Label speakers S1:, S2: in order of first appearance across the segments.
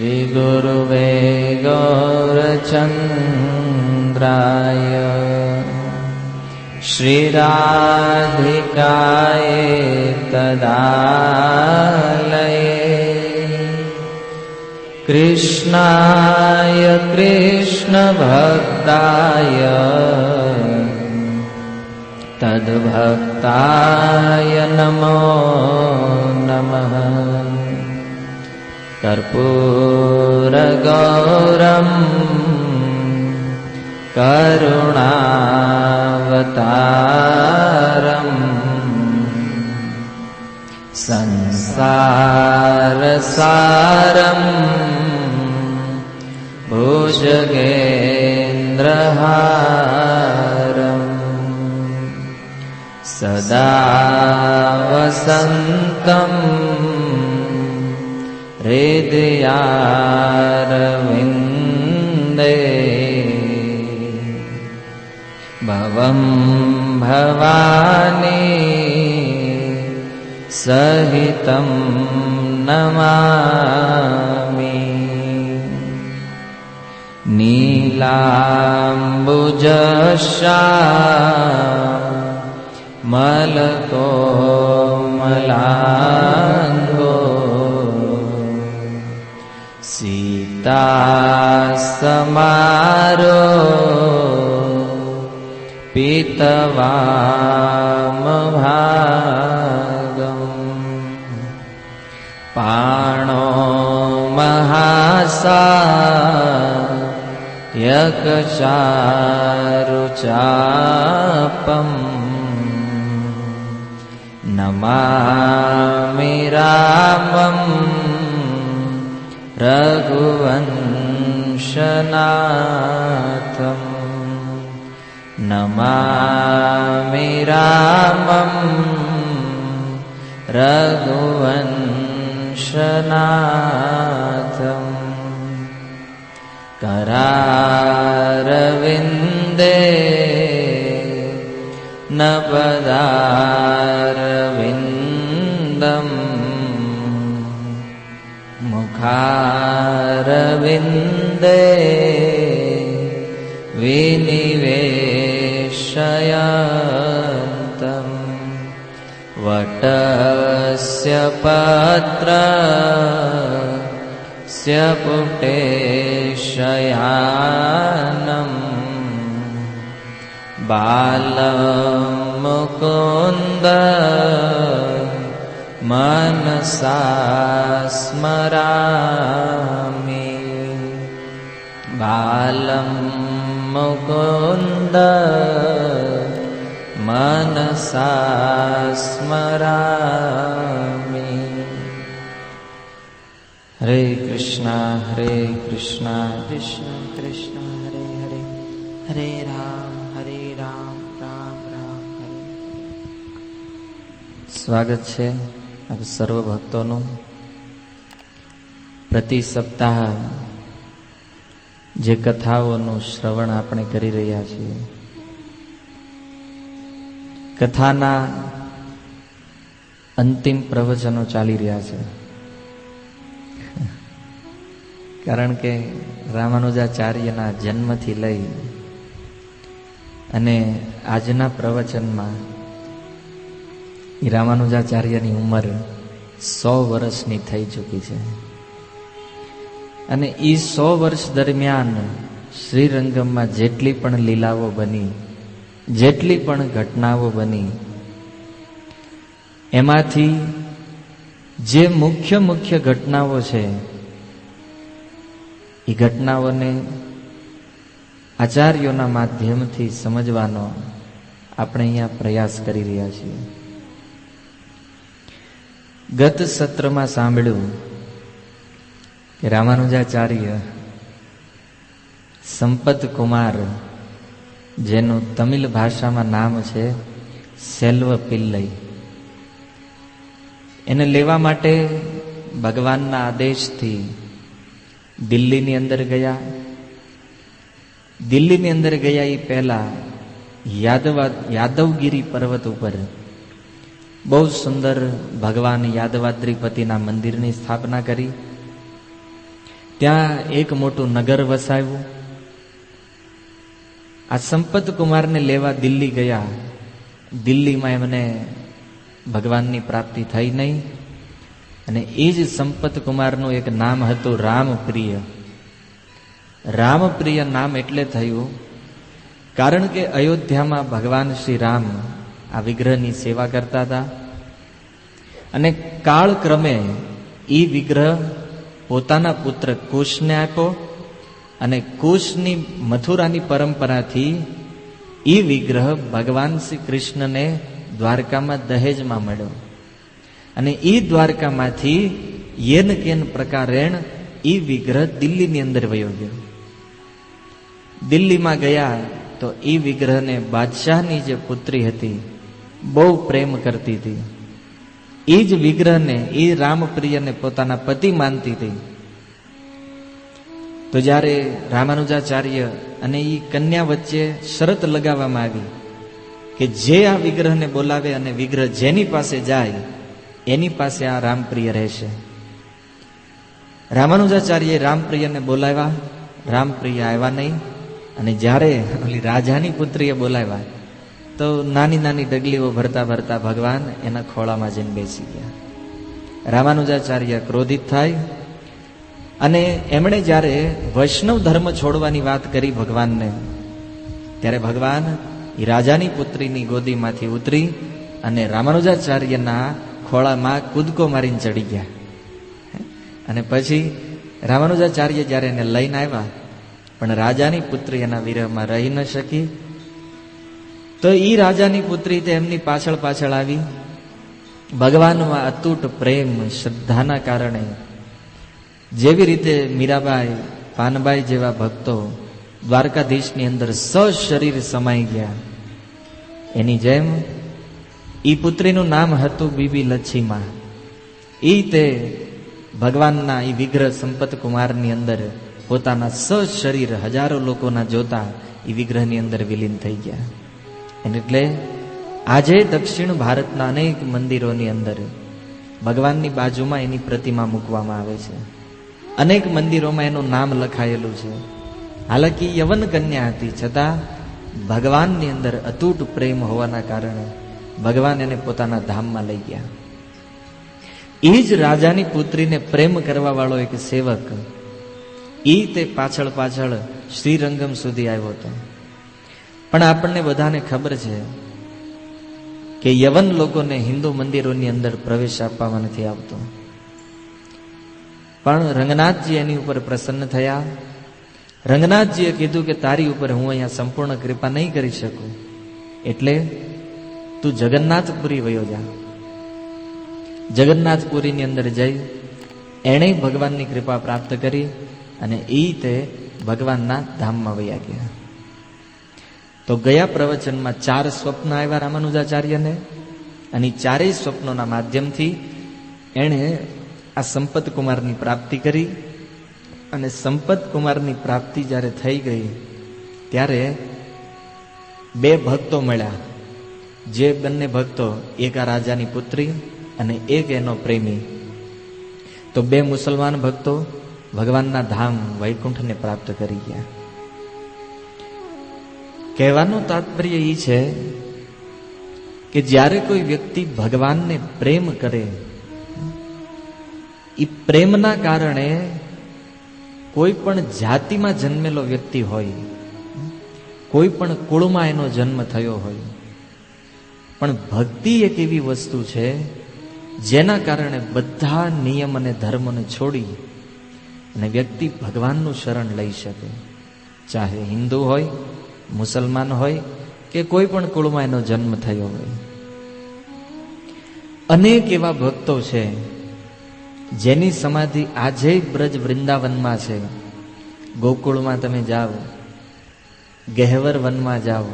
S1: શ્રી ગુરુવે ગૌરચંદ્રાય શ્રી રાધિકાય તદાલયે કૃષ્ણાય કૃષ્ણ ભક્તાય તદ્ભક્તાય નમો નમઃ. કર્પૂરગૌરમ કરુણાવતારમ સંસારસારમ ભુજગેન્દ્રહારમ સદા વસંતમ હૃદયારવિંદે ભવં ભવાની સહિતં નમામિ. નીલાંબુજશ્યામલકોમલાંગો સીતાસમારો પીતવામભાગમ પાણો મહાસાયકચારુચાપમ નમામિ રામં રઘુવંશનાથમ નમામિ રામં રઘુવંશનાથમ. કરારવિંદે નપદારવિંદમ મુખારવિંદે વિનિવેશયંતમ વટસ્ય પત્રસ્ય પુટેશયાનમ બાલમુકુંદ મનસા સ્મરામિ. બાલમ મુકુંદ મનસા સ્મરામિ. હરે કૃષ્ણ કૃષ્ણ કૃષ્ણ હરે હરે, હરે રામ રામ રામ હરે. સ્વાગત છે આપ સર્વ ભક્તોનું. પ્રતિ સપ્તાહ જે કથાઓનું શ્રવણ આપણે કરી રહ્યા છીએ, કથાના અંતિમ પ્રવચનો ચાલી રહ્યા છે. કારણ કે રામાનુજાચાર્યના જન્મથી લઈ અને આજના પ્રવચનમાં રામાનુજાચાર્યની ઉંમર 100 વર્ષની થઈ ચૂકી છે. અને એ 100 વર્ષ દરમિયાન શ્રીરંગમમાં જેટલી પણ લીલાઓ બની, જેટલી પણ ઘટનાઓ બની, એમાંથી જે મુખ્ય મુખ્ય ઘટનાઓ છે એ ઘટનાઓને આચાર્યોના માધ્યમથી સમજવાનો આપણે અહીંયા પ્રયાસ કરી રહ્યા છીએ. ગત સત્રમાં સાંભળ્યું કે રામાનુજાચાર્ય સંપત કુમાર, જેનું તમિલ ભાષામાં નામ છે સેલ્વ પિલ્લઈ, એને લેવા માટે ભગવાનના આદેશથી દિલ્હીની અંદર ગયા. દિલ્હીની અંદર ગયા એ પહેલા યાદવગીરી પર્વત ઉપર બહુ સુંદર ભગવાન યાદવાદ્રીપતિના મંદિરની સ્થાપના કરી. ત્યાં એક મોટું નગર વસાવ્યું. આ સંપત કુમારને લેવા દિલ્હી ગયા. દિલ્હીમાં એમને ભગવાનની પ્રાપ્તિ થઈ નહીં. અને એ જ સંપત કુમારનું એક નામ હતું રામપ્રિય. રામપ્રિય નામ એટલે થયું કારણ કે અયોધ્યામાં ભગવાન શ્રી રામ આ વિગ્રહની સેવા કરતા હતા. અને કાળક્રમે એ વિગ્રહ પોતાના પુત્ર કુશને આપ્યો. અને કુશની મથુરાની પરંપરાથી એ વિગ્રહ ભગવાન શ્રી કૃષ્ણને દ્વારકામાં દહેજમાં મળ્યો. અને એ દ્વારકામાંથી યેન કેન પ્રકારેણ એ વિગ્રહ દિલ્હીની અંદર વયો ગયો. દિલ્હીમાં ગયા તો એ વિગ્રહને બાદશાહની જે પુત્રી હતી બહુ પ્રેમ કરતી હતી. એ જ વિગ્રહને એ રામપ્રિયને પોતાના પતિ માનતી હતી. તો જ્યારે રામાનુજાચાર્ય અને એ કન્યા વચ્ચે શરત લગાવવામાં આવી કે જે આ વિગ્રહને બોલાવે અને વિગ્રહ જેની પાસે જાય એની પાસે આ રામપ્રિય રહેશે. રામાનુજાચાર્યએ રામપ્રિયને બોલાવ્યા. રામપ્રિય આવ્યા નહીં. અને જ્યારે ઓલી રાજાની પુત્રીએ બોલાવ્યા તો નાની નાની ડગલીઓ ભરતા ભરતા ભગવાન એના ખોળામાં જઈને બેસી ગયા. રામાનુજાચાર્ય ક્રોધિત થાય અને એમણે જ્યારે વૈષ્ણવ ધર્મ છોડવાની વાત કરી ભગવાનને, ત્યારે ભગવાન એ રાજાની પુત્રીની ગોદીમાંથી ઉતરી અને રામાનુજાચાર્યના ખોળામાં કૂદકો મારીને ચડી ગયા. અને પછી રામાનુજાચાર્ય જ્યારે એને લઈને આવ્યા, પણ રાજાની પુત્રી એના વિરહમાં રહી ન શકી. તો એ રાજાની પુત્રી તે એમની પાછળ પાછળ આવી. ભગવાનમાં અતૂટ પ્રેમ શ્રદ્ધાના કારણે જેવી રીતે મીરાબાઈ, પાનબાઈ જેવા ભક્તો દ્વારકાધીશની અંદર સશરીર સમાઈ ગયા, એની જેમ ઈ પુત્રીનું નામ હતું બીબી લચ્છીમાં. એ તે ભગવાનના એ વિગ્રહ સંપત કુમારની અંદર પોતાના સશરીર હજારો લોકોના જોતા એ વિગ્રહની અંદર વિલીન થઈ ગયા. એટલે આજે દક્ષિણ ભારતના અનેક મંદિરોની અંદર ભગવાનની બાજુમાં એની પ્રતિમા મૂકવામાં આવે છે. અનેક મંદિરોમાં એનું નામ લખાયેલું છે. હાલાકી યવન કન્યા હતી, છતાં ભગવાનની અંદર અતૂટ પ્રેમ હોવાના કારણે ભગવાન એને પોતાના ધામમાં લઈ ગયા. એ જ રાજાની પુત્રીને પ્રેમ કરવા વાળો એક સેવક એ તે પાછળ પાછળ શ્રીરંગમ સુધી આવ્યો હતો. પણ આપણને બધાને ખબર છે કે યવન લોકોને હિન્દુ મંદિરોની અંદર પ્રવેશ આપવામાં નથી આવતો. પણ રંગનાથજી એની ઉપર પ્રસન્ન થયા. રંગનાથજીએ કીધું કે તારી ઉપર હું અહીંયા સંપૂર્ણ કૃપા નહીં કરી શકું, એટલે તું જગન્નાથપુરી વયો જા. જગન્નાથપુરીની અંદર જઈ એણે ભગવાનની કૃપા પ્રાપ્ત કરી અને એ તે ભગવાનના ધામમાં વયા ગયા. તો ગયા પ્રવચનમાં 4 સ્વપ્ન આવ્યા રામાનુજાચાર્યને, અને 4 સ્વપ્નોના માધ્યમથી એણે આ સંપત કુમારની પ્રાપ્તિ કરી. અને સંપત કુમારની પ્રાપ્તિ જ્યારે થઈ ગઈ ત્યારે 2 ભક્તો મળ્યા. જે બંને ભક્તો, એક આ રાજાની પુત્રી અને એક એનો પ્રેમી. તો 2 મુસલમાન ભક્તો ભગવાનના ધામ વૈકુંઠને પ્રાપ્ત કરી ગયા. કહેવાનું તાત્પર્ય એ છે કે જ્યારે કોઈ વ્યક્તિ ભગવાનને પ્રેમ કરે, એ પ્રેમના કારણે કોઈ પણ જાતિમાં જન્મેલો વ્યક્તિ હોય, કોઈ પણ કુળમાં એનો જન્મ થયો હોય, પણ ભક્તિ એક એવી વસ્તુ છે જેના કારણે બધા નિયમ અને ધર્મને છોડી અને વ્યક્તિ ભગવાનનું શરણ લઈ શકે. ચાહે હિન્દુ હોય, મુસલમાન હોય કે કોઈ પણ કુળમાં એનો જન્મ થયો હોય. અનેક એવા ભક્તો છે જેની સમાધિ આજે બ્રજ વૃંદાવનમાં છે. ગોકુળમાં તમે જાઓ, ગહેવર વનમાં જાઓ,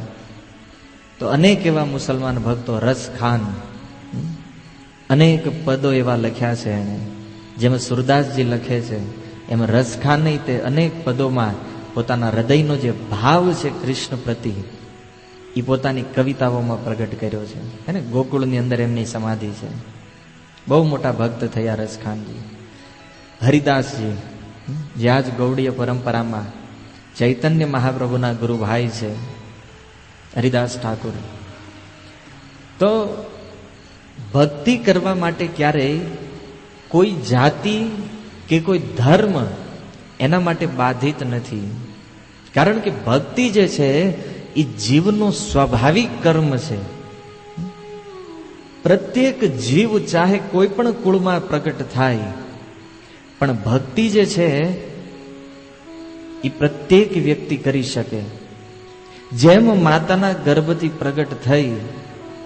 S1: તો અનેક એવા મુસલમાન ભક્તો, રસખાન, અનેક પદો એવા લખ્યા છે એને, જેમાં સુરદાસજી લખે છે એમ રસખાને તે અનેક પદોમાં પોતાના હૃદયનો જે ભાવ છે કૃષ્ણ પ્રતિ, એ પોતાની કવિતાઓમાં પ્રગટ કર્યો છે. હે ને, ગોકુળની અંદર એમની સમાધિ છે. બહુ મોટા ભક્ત થયા રસખાનજી. હરિદાસજી જે આજ ગૌડીય પરંપરામાં ચૈતન્ય મહાપ્રભુના ગુરુભાઈ છે હરિદાસ ઠાકુર. તો ભક્તિ કરવા માટે ક્યારેય કોઈ જાતિ કે કોઈ ધર્મ એના માટે બાધિત નથી. કારણ કે ભક્તિ જે છે એ જીવનો સ્વાભાવિક કર્મ છે. પ્રત્યેક જીવ ચાહે કોઈ પણ કુળમાં પ્રગટ થાય, પણ ભક્તિ જે છે એ પ્રત્યેક વ્યક્તિ કરી શકે. જેમ માતાના ગર્ભથી પ્રગટ થઈ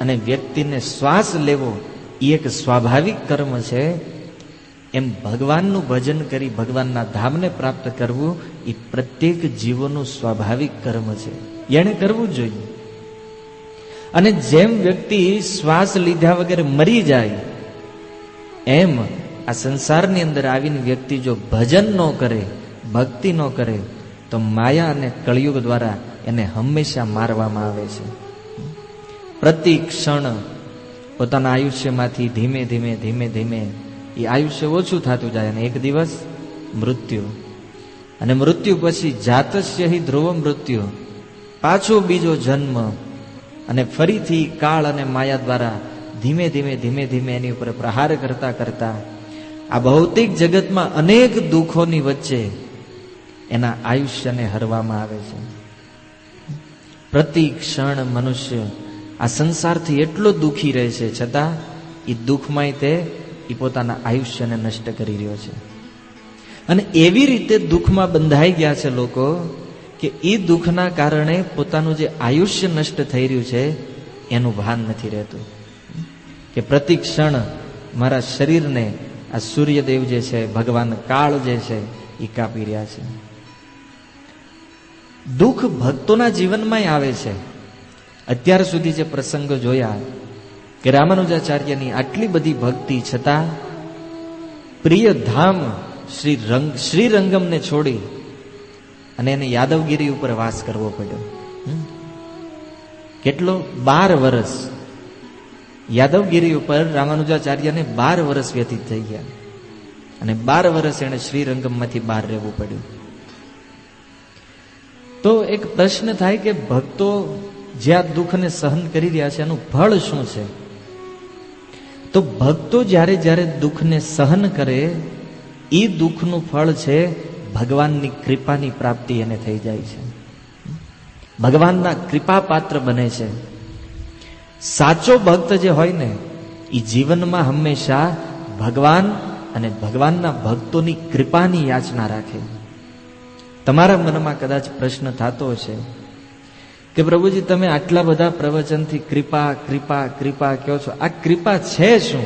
S1: અને વ્યક્તિને શ્વાસ લેવો એ એક સ્વાભાવિક કર્મ છે, એમ ભગવાનનું ભજન કરી ભગવાનના ધામને પ્રાપ્ત કરવું એ પ્રત્યેક જીવોનું સ્વાભાવિક કર્મ છે. એને કરવું જોઈએ. અને જેમ વ્યક્તિ શ્વાસ લીધા વગર મરી જાય, એમ આ સંસારની અંદર આવીને વ્યક્તિ જો ભજન ન કરે, ભક્તિ ન કરે, તો માયા અને કળિયુગ દ્વારા એને હંમેશા મારવામાં આવે છે. પ્રતિ ક્ષણ પોતાના આયુષ્યમાંથી ધીમે ધીમે ધીમે ધીમે એ આયુષ્ય ઓછું થતું જાય અને એક દિવસ મૃત્યુ, અને મૃત્યુ પછી જાતસ્ય હિ ધ્રુવ મૃત્યુ, પાછો બીજો જન્મ, અને ફરીથી કાળ અને માયા દ્વારા ધીમે ધીમે ધીમે ધીમે એની ઉપર પ્રહાર કરતા કરતા આ ભૌતિક જગતમાં અનેક દુઃખોની વચ્ચે એના આયુષ્યને હરવામાં આવે છે. પ્રતિ ક્ષણ મનુષ્ય આ સંસારથી એટલો દુઃખી રહે છે, છતાં એ દુઃખમાંય તે પોતાના આયુષ્યને નષ્ટ કરી રહ્યો છે. અને એવી રીતે દુઃખમાં બંધાઈ ગયા છે લોકો કે એ દુઃખના કારણે પોતાનું જે આયુષ્ય નષ્ટ થઈ રહ્યું છે એનું ભાન નથી રહેતું. કે પ્રતિ ક્ષણ મારા શરીરને આ સૂર્યદેવ જે છે, ભગવાન કાળ જે છે એ કાપી રહ્યા છે. દુઃખ ભક્તોના જીવનમાં આવે છે. અત્યાર સુધી જે પ્રસંગો જોયા કે રામાનુજાચાર્યની આટલી બધી ભક્તિ છતાં પ્રિય ધામ શ્રીરંગમને છોડી અને એને યાદવગીરી ઉપર વાસ કરવો પડ્યો. કેટલો? 12 વર્ષ યાદવગીરી ઉપર રામાનુજાચાર્યને 12 વર્ષ વ્યતીત થઈ ગયા, અને 12 વર્ષ એને શ્રીરંગમમાંથી બહાર રહેવું પડ્યું. તો એક પ્રશ્ન થાય કે ભક્તો જે આ દુઃખને સહન કરી રહ્યા છે એનું ફળ શું છે? તો ભક્તો જ્યારે જ્યારે દુઃખને સહન કરે, એ દુઃખનું ફળ છે ભગવાનની કૃપાની પ્રાપ્તિ એને થઈ જાય છે. ભગવાનના કૃપા પાત્ર બને છે. સાચો ભક્ત જે હોય ને એ જીવનમાં હંમેશા ભગવાન અને ભગવાનના ભક્તોની કૃપાની યાચના રાખે. તમારા મનમાં કદાચ પ્રશ્ન થતો હશે કે પ્રભુજી તમે આટલા બધા પ્રવચનથી કૃપા કૃપા કૃપા કહો છો, આ કૃપા છે શું?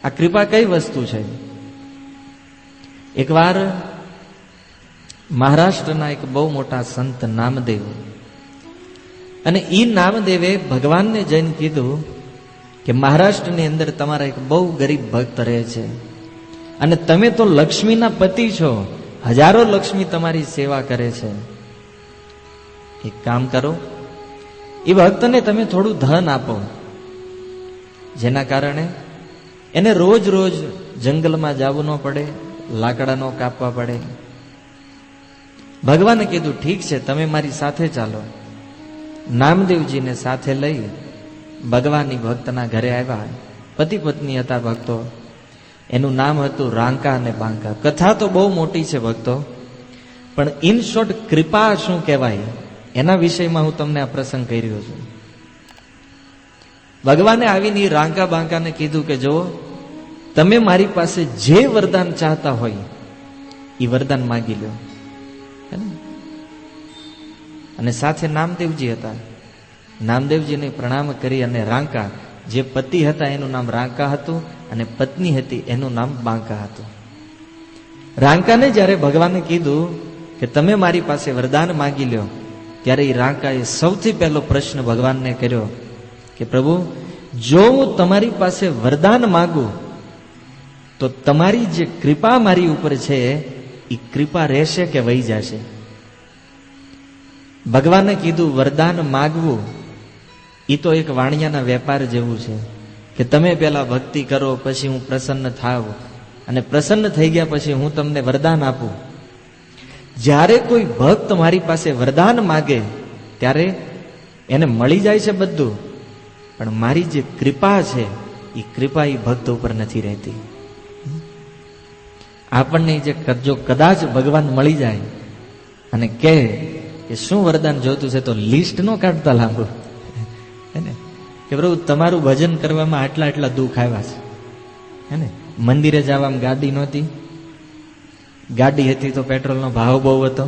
S1: આ કૃપા કઈ વસ્તુ છે? એકવાર મહારાષ્ટ્રના એક બહુ મોટા સંત નામદેવ, અને ઈ નામદેવે ભગવાનને જઈને કીધું કે મહારાષ્ટ્રની અંદર તમારા એક બહુ ગરીબ ભક્ત રહે છે, અને તમે તો લક્ષ્મીના પતિ છો, હજારો લક્ષ્મી તમારી સેવા કરે છે. એક કામ કરો, એ ભક્તને તમે થોડું ધન આપો, જેના કારણે એને રોજ રોજ જંગલમાં જવું ન પડે, લાકડા ન કાપવા પડે. ભગવાને કીધું ઠીક છે, તમે મારી સાથે ચાલો. નામદેવજીને સાથે લઈ ભગવાનની ભક્તના ઘરે આવ્યા. પતિ પત્ની હતા ભક્તો. એનું નામ હતું રાંકા અને બાંકા. કથા તો બહુ મોટી છે ભક્તો, પણ ઇન શોર્ટ કૃપા શું કહેવાય એના વિષયમાં હું તમને આ પ્રસંગ કહી રહ્યો છું. ભગવાને આવીને રાંકા બાંકાને કીધું કે જો તમે મારી પાસે જે વરદાન ચાહતા હોય એ વરદાન માંગી લો. અને સાથે નામદેવજી હતા. નામદેવજીને પ્રણામ કરી અને રાંકા, જે પતિ હતા એનું નામ રાંકા હતું, અને પત્ની હતી એનું નામ બાંકા હતું. રાંકાને જ્યારે ભગવાને કીધું કે તમે મારી પાસે વરદાન માંગી લ્યો, ત્યારે એ રાંકાએ સૌથી પહેલો પ્રશ્ન ભગવાનને કર્યો કે પ્રભુ, જો હું તમારી પાસે વરદાન માંગુ તો તમારી જે કૃપા મારી ઉપર છે એ કૃપા રહેશે કે વહી જશે? ભગવાને કીધું વરદાન માગવું એ તો એક વાણિયાના વેપાર જેવું છે કે તમે પેલા ભક્તિ કરો પછી હું પ્રસન્ન થાવ અને પ્રસન્ન થઈ ગયા પછી હું તમને વરદાન આપું. જ્યારે કોઈ ભક્ત મારી પાસે વરદાન માગે ત્યારે એને મળી જાય છે બધું, પણ મારી જે કૃપા છે એ કૃપા એ ભક્ત ઉપર નથી રહેતી. આપણને જો કદાચ ભગવાન મળી જાય અને કહે કે શું વરદાન જોતું છે, તો લિસ્ટ નો કાઢતા લાંબુ, હે ને, કે પ્રભુ તમારું ભજન કરવામાં આટલા આટલા દુઃખ આવ્યા છે, હે ને, મંદિરે જવામાં ગાડી નહોતી, ગાડી હતી તો પેટ્રોલનો ભાવ બહુ હતો.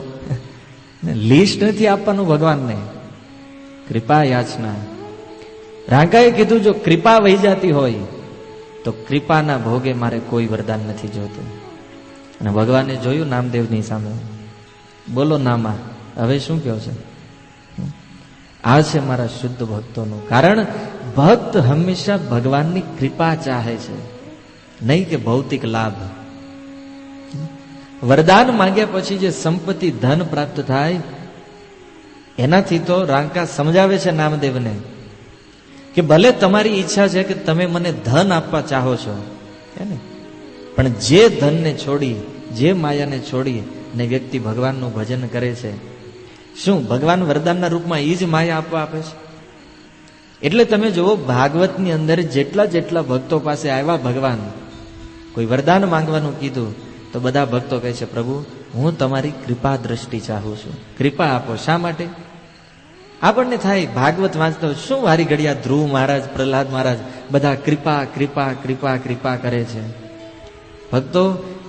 S1: લિસ્ટ નથી આપવાનું ભગવાનને, કૃપા યાચના. રાંકાએ કીધું જો કૃપા વહી જતી હોય તો કૃપાના ભોગે મારે કોઈ વરદાન નથી જોતું. અને ભગવાને જોયું નામદેવની સામે, બોલો નામા હવે શું કહો છે? આ છે મારા શુદ્ધ ભક્તોનું. કારણ ભક્ત હંમેશા ભગવાનની કૃપા ચાહે છે, નહીં કે ભૌતિક લાભ. વરદાન માંગ્યા પછી જે સંપત્તિ ધન પ્રાપ્ત થાય એનાથી તો રાંકા સમજાવે છે નામદેવને કે ભલે તમારી ઈચ્છા છે કે તમે મને ધન આપવા ચાહો છો, હે ને, પણ જે ધનને છોડી, જે માયાને છોડી ને વ્યક્તિ ભગવાનનું ભજન કરે છે, શું ભગવાન વરદાનના રૂપમાં એ જ માયા આપવા આપે છે? એટલે તમે જુઓ ભાગવતની અંદર જેટલા જેટલા ભક્તો પાસે આવ્યા ભગવાન, કોઈ વરદાન માંગવાનું કીધું તો બધા ભક્તો કહે છે પ્રભુ હું તમારી કૃપા દ્રષ્ટિ ચાહું છું, કૃપા આપો. શા માટે? આપણને થાય ભાગવત વાંચતો શું વારી ઘડિયા ધ્રુવ મહારાજ, પ્રહલાદ મહારાજ બધા કૃપા કૃપા કૃપા કૃપા કરે છે. ભક્તો,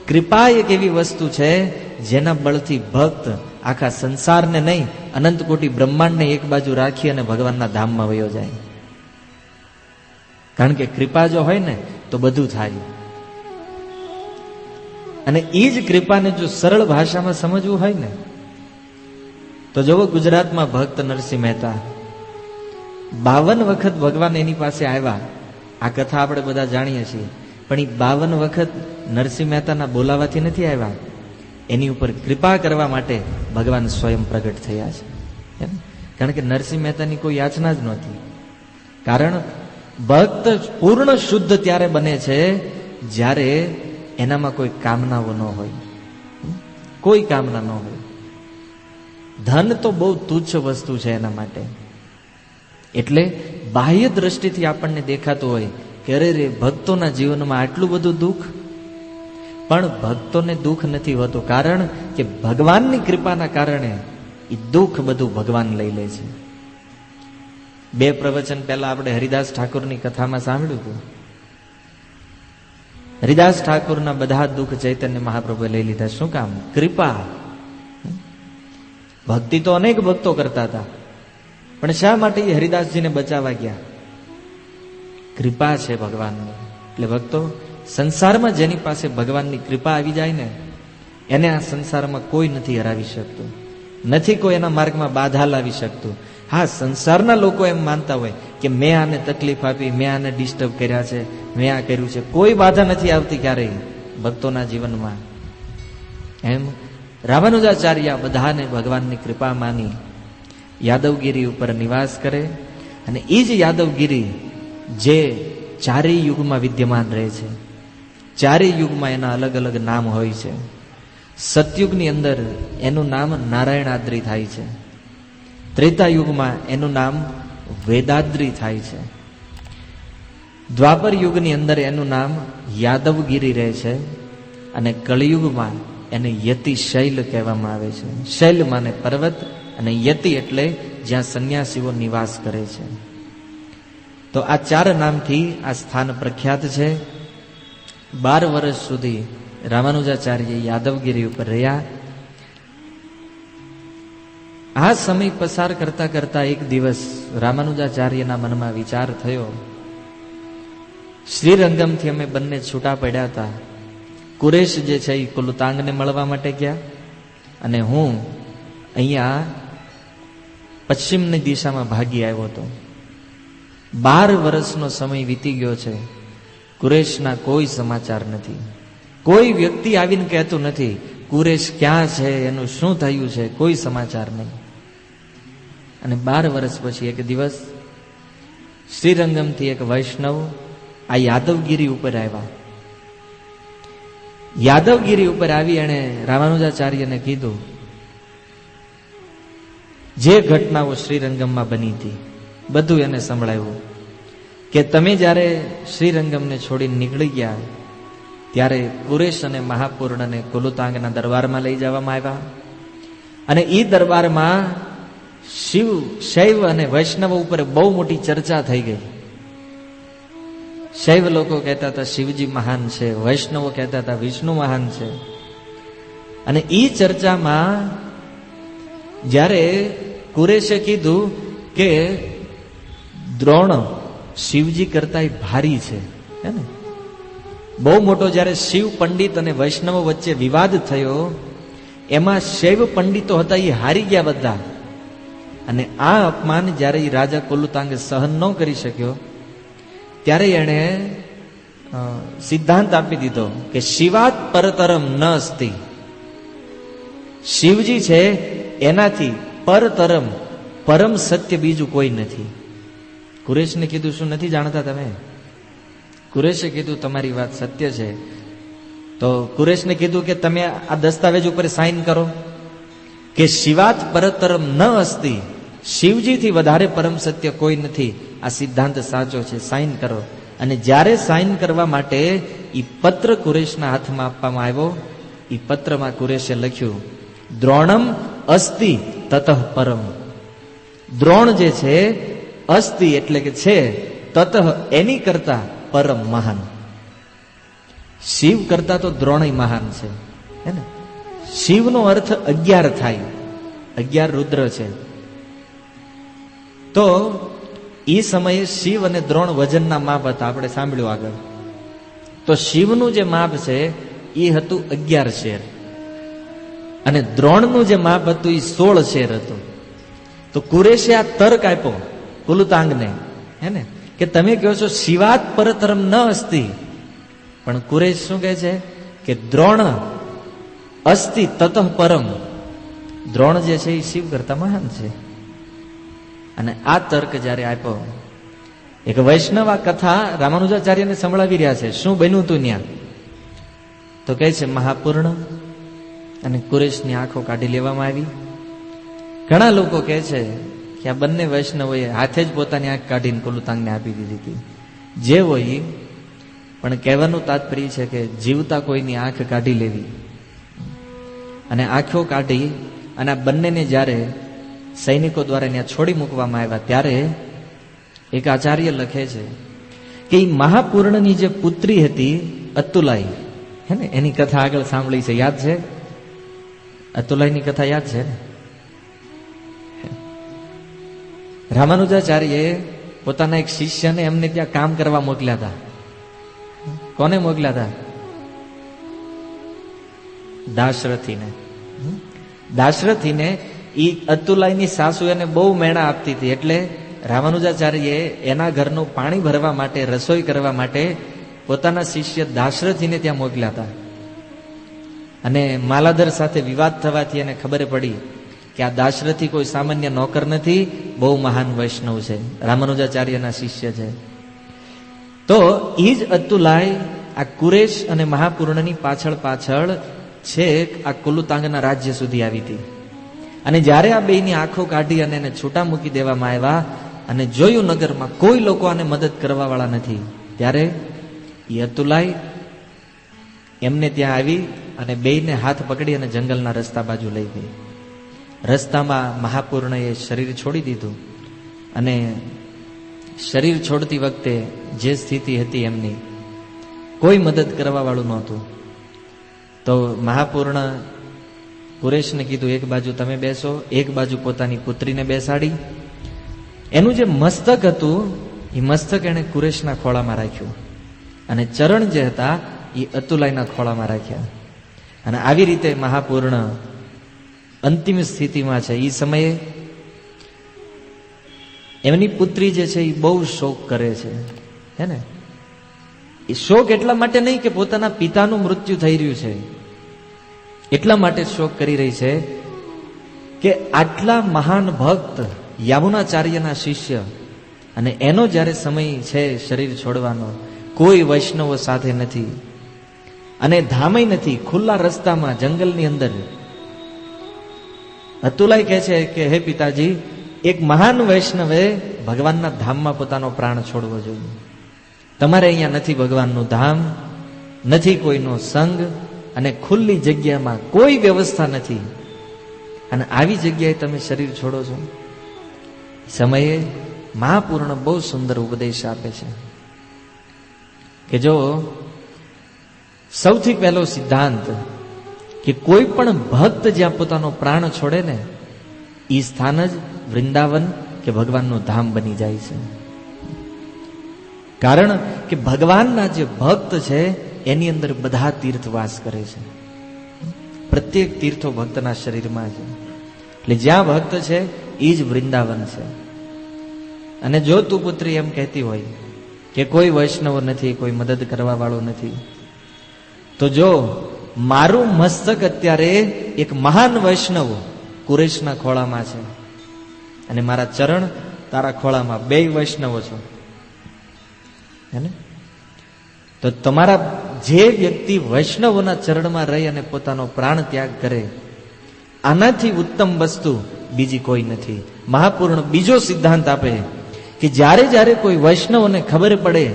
S1: કૃપા એક એવી વસ્તુ છે જેના બળથી ભક્ત આખા સંસારને નહીં અનંત કોટી બ્રહ્માંડને એક બાજુ રાખી અને ભગવાનના ધામમાં વયો જાય. કારણ કે કૃપા જો હોય ને તો બધું થાય. અને એ જ કૃપાને જો સરળ ભાષામાં સમજવું હોય ને તો જુઓ ગુજરાતમાં ભક્ત નરસિંહ મહેતા 52 વખત ભગવાન એની પાસે આવ્યા. આ કથા આપણે બધા જાણીએ છીએ, પણ એ 52 વખત નરસિંહ મહેતાના બોલાવાથી નથી આવ્યા, એની ઉપર કૃપા કરવા માટે ભગવાન સ્વયં પ્રગટ થયા છે. કારણ કે નરસિંહ મહેતાની કોઈ યાચના જ નહોતી. કારણ ભક્ત પૂર્ણ શુદ્ધ ત્યારે બને છે જ્યારે એનામાં કોઈ કામનાઓ ન હોય, કોઈ કામના ન હોય. ધન તો બહુ તુચ્છ વસ્તુ છે એના માટે. એટલે બાહ્ય દ્રષ્ટિથી આપણને દેખાતું હોય કે અરે રે ભક્તોના જીવનમાં આટલું બધું દુઃખ, પણ ભક્તોને દુઃખ નથી હોતું. કારણ કે ભગવાનની કૃપાના કારણે એ દુઃખ બધું ભગવાન લઈ લે છે. 2 પ્રવચન પહેલા આપણે હરિદાસ ઠાકોરની કથામાં સાંભળ્યું હતું. હરિદાસ ઠાકોરના બધા દુઃખ ચૈતન્ય મહાપ્રભુએ લઈ લીધા. શું કામ? કૃપા. ભક્તિ તો અનેક ભક્તો કરતા હતા, પણ શા માટે એ હરિદાસજીને બચાવવા ગયા? કૃપા છે ભગવાનની. એટલે ભક્તો, સંસારમાં જેની પાસે ભગવાનની કૃપા આવી જાય ને એને આ સંસારમાં કોઈ નથી હરાવી શકતું, નથી કોઈ એના માર્ગમાં બાધા લાવી શકતું. હા, સંસારના લોકો એમ માનતા હોય કે મેં આને તકલીફ આપી, મેં આને ડિસ્ટર્બ કર્યા છે, મેં આ કર્યું છે. કોઈ બાધા નથી આવતી ક્યારેય ભક્તોના જીવનમાં. એમ રામાનુજાચાર્ય બધાને ભગવાનની કૃપા માની યાદવગીરી ઉપર નિવાસ કરે. અને એ જ યાદવગીરી જે ચારેય યુગમાં વિદ્યમાન રહે છે. ચારેય યુગમાં એના અલગ અલગ નામ હોય છે. સતયુગની અંદર એનું નામ નારાયણાદ્રી થાય છે. ત્રેતા યુગમાં એનું નામ વેદાદ્રી થાય છે. દ્વાપર યુગની અંદર એનું નામ યાદવગીરી રહે છે. અને કળિયુગમાં એને યતિ શૈલ કહેવામાં આવે છે. શૈલ માને પર્વત અને યતિ એટલે જ્યાં સંન્યાસીઓ નિવાસ કરે છે. તો આ 4 નામથી આ સ્થાન પ્રખ્યાત છે. 12 વર્ષ સુધી રામાનુજાચાર્ય યાદવગીરી ઉપર રહ્યા. આ સમય પસાર કરતા કરતા એક દિવસ રામાનુજાચાર્યના મનમાં વિચાર થયો, શ્રીરંગમથી અમે બંને છૂટા પડ્યા હતા. કુરેશ જે છે એ કુલુતાંગને મળવા માટે ગયા અને હું અહીંયા પશ્ચિમની દિશામાં ભાગી આવ્યો હતો. 12 વર્ષનો સમય વીતી ગયો છે. કુરેશના કોઈ સમાચાર નથી. કોઈ વ્યક્તિ આવીને કહેતું નથી કુરેશ ક્યાં છે, એનું શું થયું છે, કોઈ સમાચાર નહીં. અને 12 વર્ષ પછી એક દિવસ શ્રીરંગમથી એક વૈષ્ણવ આ યાદવગીરી ઉપર આવ્યા. યાદવગીરી ઉપર આવી એણે રામાનુજાચાર્યને કીધું, જે ઘટનાઓ શ્રીરંગમમાં બની હતી બધું એને સંભળાવ્યું, કે તમે જ્યારે શ્રીરંગમને છોડીને નીકળી ગયા ત્યારે કુરેશ અને મહાપૂર્ણને કુલુતાંગના દરબારમાં લઈ જવામાં આવ્યા, અને એ દરબારમાં શૈવ અને વૈષ્ણવ ઉપર બહુ મોટી ચર્ચા થઈ ગઈ. શૈવ લોકો કહેતા હતા શિવજી મહાન છે, વૈષ્ણવો કહેતા હતા વિષ્ણુ મહાન છે. અને એ ચર્ચામાં જ્યારે કુરેશે કીધું કે દ્રોણ શિવજી કરતા ભારી છે, હે ને, બહુ મોટો જ્યારે શિવ પંડિત અને વૈષ્ણવો વચ્ચે વિવાદ થયો, એમાં શૈવ પંડિતો હતા એ હારી ગયા બધા. અને આ અપમાન જ્યારે એ રાજા કુલુતાંગ સહન ન કરી શક્યો ત્યારે એણે સિદ્ધાંત આપી દીધો કે શિવાત પરતરમ ન અસ્તિ, શિવજી છે એનાથી પરતરમ પરમ સત્ય બીજું કોઈ નથી. કુરેશને કીધું શું નથી જાણતા તમે? કુરેશે કીધું તમારી વાત સત્ય છે. તો કુરેશને કીધું કે તમે આ દસ્તાવેજ ઉપર સાઇન કરો કે શિવાત પરતરમ ન અસ્તિ, શિવજીથી વધારે પરમ સત્ય કોઈ નથી, આ સિદ્ધાંત સાચો છે, સાઇન કરો. અને જ્યારે સાઇન કરવા માટે એ પત્ર કુરેશના હાથમાં આપવામાં આવ્યો, એ પત્રમાં કુરેશે લખ્યું દ્રોણમ અસ્તિ તતઃ પરમ, દ્રોણ જે છે અસ્તિ એટલે કે છે, તતઃ એની કરતા પરમ મહાન, શિવ કરતા તો દ્રોણય મહાન છે, હે ને. શિવનો અર્થ 11 થાય, 11 રુદ્ર છે. તો એ સમયે શિવ અને દ્રોણ વજનના માપ હતા, આપણે સાંભળ્યું આગળ. તો શિવનું જે માપ છે એ હતું 11 શેર, અને દ્રોણનું જે માપ હતું એ 16 શેર હતું. તો કુરેશે આ તર્ક આપ્યો કુલુતાંગને, હે ને, કે તમે કહો છો શિવાત પરતરમ ન અસ્તિ, પણ કુરેશ શું કહે છે કે દ્રોણ અસ્તિ તતઃ પરમ, દ્રોણ જે છે એ શિવ કરતા મહાન છે. અને આ તર્ક જ્યારે આપ્યો, એક વૈષ્ણવ આ કથા રામાનુજાચાર્યને સંભળાવી રહ્યા છે, શું બન્યું હતું ત્યાં? તો કહે છે મહાપૂર્ણ અને કુરેશની આંખો કાઢી લેવામાં આવી. ઘણા લોકો કહે છે કે આ બંને વૈષ્ણવોએ હાથે જ પોતાની આંખ કાઢીને કુલુતાંગને આપી દીધી હતી. જે હોય, પણ કહેવાનું તાત્પર્ય છે કે જીવતા કોઈની આંખ કાઢી લેવી, અને આંખો કાઢી અને આ બંનેને જ્યારે સૈનિકો દ્વારા ત્યાં છોડી મૂકવામાં આવ્યા ત્યારે એક આચાર્ય લખે છે કે એ મહાપૂર્ણની જે પુત્રી હતી અતુલાઈ, હે ને, એની કથા આગળ સાંભળી છે, યાદ છે? અતુલાઈની કથા યાદ છે ને? રામાનુજાચાર્યએ પોતાના એક શિષ્યને એમને ત્યાં કામ કરવા મોકલ્યા હતા. કોને મોકલ્યા હતા? દાશરથીને. દાશરથીને ઈ અતુલાઈની સાસુ એને બહુ મેણા આપતી હતી, એટલે રામાનુજાચાર્યએ એના ઘરનું પાણી ભરવા માટે, રસોઈ કરવા માટે પોતાના શિષ્ય દાશરથીને ત્યાં મોકલ્યા હતા. અને માલાધર સાથે વિવાદ થવાથી એને ખબર પડી કે આ દાશરથી કોઈ સામાન્ય નોકર નથી, બહુ મહાન વૈષ્ણવ છે, રામાનુજાચાર્યના શિષ્ય છે. તો એ જ અતુલાઈ આ કુરેશ અને મહાપૂર્ણની પાછળ પાછળ છેક આ કુલુતાંગના રાજ્ય સુધી આવી હતી. અને જ્યારે આ બેયની આંખો કાઢી અને એને છૂટા મૂકી દેવામાં આવ્યા અને જોયું નગરમાં કોઈ લોકો આને મદદ કરવા વાળા નથી, ત્યારે એ અતુલાઈ એમને ત્યાં આવી અને બેયને હાથ પકડી અને જંગલના રસ્તા બાજુ લઈ ગઈ. રસ્તામાં મહાપૂર્ણએ શરીર છોડી દીધું, અને શરીર છોડતી વખતે જે સ્થિતિ હતી એમની, કોઈ મદદ કરવા વાળું નહોતું. તો મહાપૂર્ણ કુરેશને કીધું એક બાજુ તમે બેસો, એક બાજુ પોતાની પુત્રીને બેસાડી. એનું જે મસ્તક હતું એ મસ્તક એણે કુરેશના ખોળામાં રાખ્યું, અને ચરણ જે હતા એ અતુલાઈના ખોળામાં રાખ્યા. અને આવી રીતે મહાપૂર્ણ અંતિમ સ્થિતિમાં છે. એ સમયે એમની પુત્રી જે છે એ બહુ શોક કરે છે, હે ને. એ શોક એટલા માટે નહીં કે પોતાના પિતાનું મૃત્યુ થઈ રહ્યું છે, એટલા માટે શોક કરી રહી છે કે આટલા મહાન ભક્ત યામુનાચાર્યના શિષ્ય, અને એનો જ્યારે સમય છે શરીર છોડવાનો, કોઈ વૈષ્ણવો સાથે નથી, અને ધામય નથી, ખુલ્લા રસ્તામાં જંગલની અંદર. અતુલાય કહે છે કે હે પિતાજી, એક મહાન વૈષ્ણવે ભગવાનના ધામમાં પોતાનો પ્રાણ છોડવો જોઈએ. તમારે અહીંયા નથી ભગવાનનું ધામ, નથી કોઈનો સંગ, અને ખુલ્લી જગ્યામાં કોઈ વ્યવસ્થા નથી, અને આવી જગ્યાએ તમે શરીર છોડો છો. સમયે મહાપૂર્ણ બહુ સુંદર ઉપદેશ આપે છે કે જો સૌથી પહેલો સિદ્ધાંત કે કોઈ પણ ભક્ત જ્યાં પોતાનો પ્રાણ છોડે ને, એ સ્થાન જ વૃંદાવન કે ભગવાનનું ધામ બની જાય છે. કારણ કે ભગવાનના જે ભક્ત છે એની અંદર બધા તીર્થ વાસ કરે છે. પ્રત્યેક તીર્થો ભક્તના શરીરમાં છે. એટલે જ્યાં ભક્ત છે એ જ વૃંદાવન છે. અને જો તું પુત્રી એમ કહેતી હોય કે કોઈ વૈષ્ણવ નથી, કોઈ મદદ કરવા વાળો નથી, તો જો મારું મસ્તક અત્યારે એક મહાન વૈષ્ણવ કુરેશના ખોળામાં છે, અને મારા ચરણ તારા ખોળામાં, બે વૈષ્ણવો છો, હે ને? તો તમારા જે વ્યક્તિ વૈષ્ણવોના ચરણમાં રહી અને પોતાનો પ્રાણ ત્યાગ કરે, આનાથી ઉત્તમ વસ્તુ બીજી કોઈ નથી. મહાપૂર્ણ બીજો સિદ્ધાંત આપે કે જ્યારે જ્યારે કોઈ વૈષ્ણવને ખબર પડે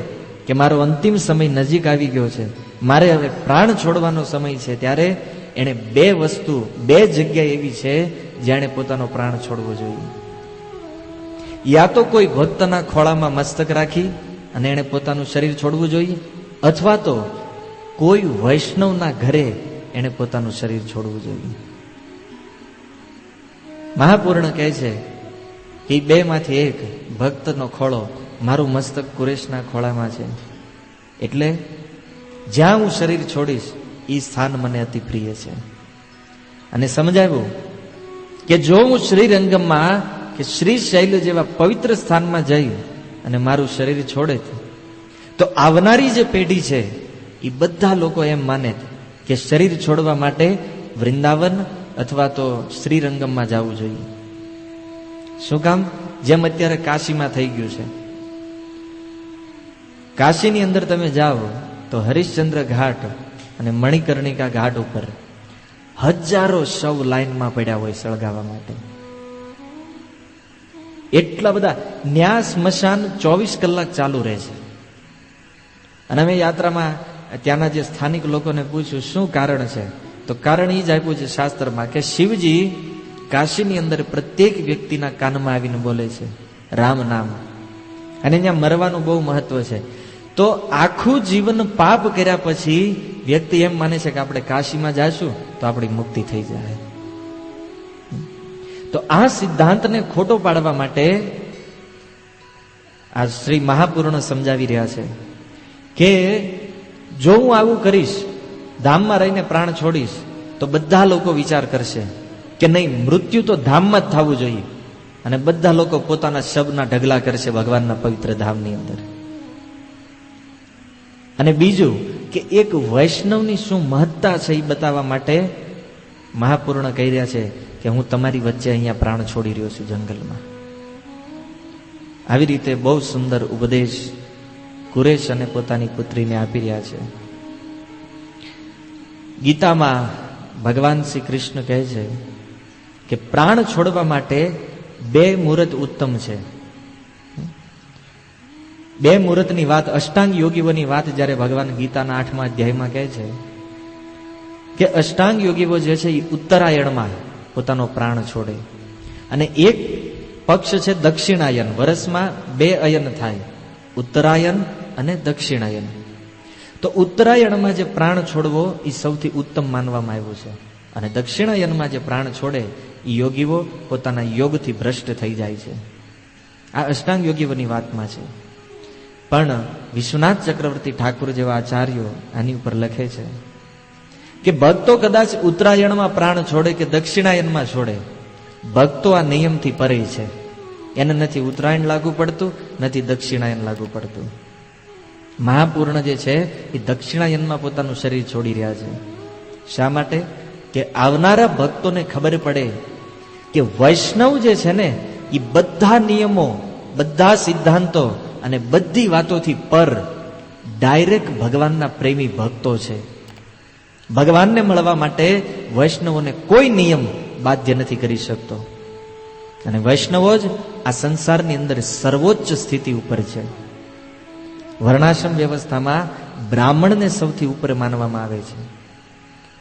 S1: કે મારો અંતિમ સમય નજીક આવી ગયો છે, મારે હવે પ્રાણ છોડવાનો સમય છે, ત્યારે એણે બે વસ્તુ, બે જગ્યા એવી છે જ્યાં એણે પોતાનો પ્રાણ છોડવો જોઈએ. યા તો કોઈ ભક્તના ખોળામાં મસ્તક રાખી અને એણે પોતાનું શરીર છોડવું જોઈએ, અથવા તો કોઈ વૈષ્ણવના ઘરે એણે પોતાનું શરીર છોડવું જોઈએ. મહાપૂર્ણ કહે છે કે બે માંથી એક ભક્તનો ખોળો, મારું મસ્તક કુરેશના ખોળામાં છે, એટલે જ્યાં હું શરીર છોડીશ એ સ્થાન મને અતિ પ્રિય છે. અને સમજાવ્યું કે જો હું શ્રીરંગમમાં કે શ્રી શૈલ જેવા પવિત્ર સ્થાનમાં જઈ અને મારું શરીર છોડે તો આવનારી જે પેઢી છે એ બધા લોકો એમ માને કે શરીર છોડવા માટે વૃંદાવન અથવા તો શ્રીરંગમમાં જવું જોઈએ. શું કામ? જેમ અત્યારે કાશીમાં થઈ ગયું છે. કાશીની અંદર તમે જાઓ તો હરિશ્ચંદ્ર ઘાટ અને મણિકર્ણિકા ઘાટ ઉપર હજારો શવ લાઈનમાં પડ્યા હોય સળગાવવા માટે. એટલા બધા. ન્યા સ્મશાન 24 કલાક ચાલુ રહે છે. અને અમે યાત્રામાં ત્યાંના જે સ્થાનિક લોકોને પૂછ્યું શું કારણ છે, તો કારણ એ જ આપ્યું છે શાસ્ત્રમાં કે શિવજી કાશીની અંદર પ્રત્યેક વ્યક્તિના કાનમાં આવીને બોલે છે રામ નામ, અને ત્યાં મરવાનું બહુ મહત્વ છે. તો આખું જીવન પાપ કર્યા પછી વ્યક્તિ એમ માને છે કે આપણે કાશીમાં જાશું તો આપણી મુક્તિ થઈ જાય. તો આ સિદ્ધાંતને ખોટો પાડવા માટે આ શ્રી મહાપૂર્ણ સમજાવી રહ્યા છે કે જો હું આવું કરીશ, ધામમાં રહીને પ્રાણ છોડીશ, તો બધા લોકો વિચાર કરશે કે નહીં, મૃત્યુ તો ધામમાં જ થવું જોઈએ, અને બધા લોકો પોતાના શબના ઢગલા કરશે ભગવાનના પવિત્ર ધામની અંદર. અને બીજું કે એક વૈષ્ણવની શું મહત્તા છે એ બતાવવા માટે મહાપૂર્ણ કહી રહ્યા છે કે હું તમારી વચ્ચે અહીંયા પ્રાણ છોડી રહ્યો છું જંગલમાં. આવી રીતે બહુ સુંદર ઉપદેશ કુરેશ અને પોતાની પુત્રીને આપી રહ્યા છે. ગીતામાં ભગવાન શ્રી કૃષ્ણ કહે છે કે પ્રાણ છોડવા માટે બે મુહૂર્ત ઉત્તમ છે. બે મુહૂર્તની વાત, અષ્ટાંગ યોગીઓની વાત જ્યારે ભગવાન ગીતાના 8મા અધ્યાયમાં કહે છે કે અષ્ટાંગ યોગીઓ જે છે એ ઉત્તરાયણમાં પોતાનો પ્રાણ છોડે, અને એક પક્ષ છે દક્ષિણાયન, વર્ષમાં 2 અયન થાય, ઉત્તરાયણ અને દક્ષિણાયન. તો ઉત્તરાયણમાં જે પ્રાણ છોડવો એ સૌથી ઉત્તમ માનવામાં આવ્યું છે, અને દક્ષિણાયનમાં જે પ્રાણ છોડે એ યોગીઓ પોતાના યોગથી ભ્રષ્ટ થઈ જાય છે. આ અષ્ટાંગ યોગીઓની વાતમાં છે. પણ વિશ્વનાથ ચક્રવર્તી ઠાકુર જેવા આચાર્યો આની ઉપર લખે છે કે ભક્તો કદાચ ઉત્તરાયણમાં પ્રાણ છોડે કે દક્ષિણાયનમાં છોડે, ભક્તો આ નિયમથી પરે છે. એને નથી ઉત્તરાયણ લાગુ પડતું, નથી દક્ષિણાયન લાગુ પડતું. મહાપૂર્ણ જે છે એ દક્ષિણાયનમાં પોતાનું શરીર છોડી રહ્યા છે. શા માટે? કે આવનારા ભક્તોને ખબર પડે કે વૈષ્ણવ જે છે ને એ બધા નિયમો, બધા સિદ્ધાંતો અને બધી વાતોથી પર ડાયરેક્ટ ભગવાનના પ્રેમી ભક્તો છે. ભગવાનને મળવા માટે વૈષ્ણવોને કોઈ નિયમ બાધ્ય નથી કરી શકતો. અને વૈષ્ણવો જ આ સંસારની અંદર સર્વોચ્ચ સ્થિતિ ઉપર છે. વર્ણાશ્રમ વ્યવસ્થામાં બ્રાહ્મણને સૌથી ઉપર માનવામાં આવે છે,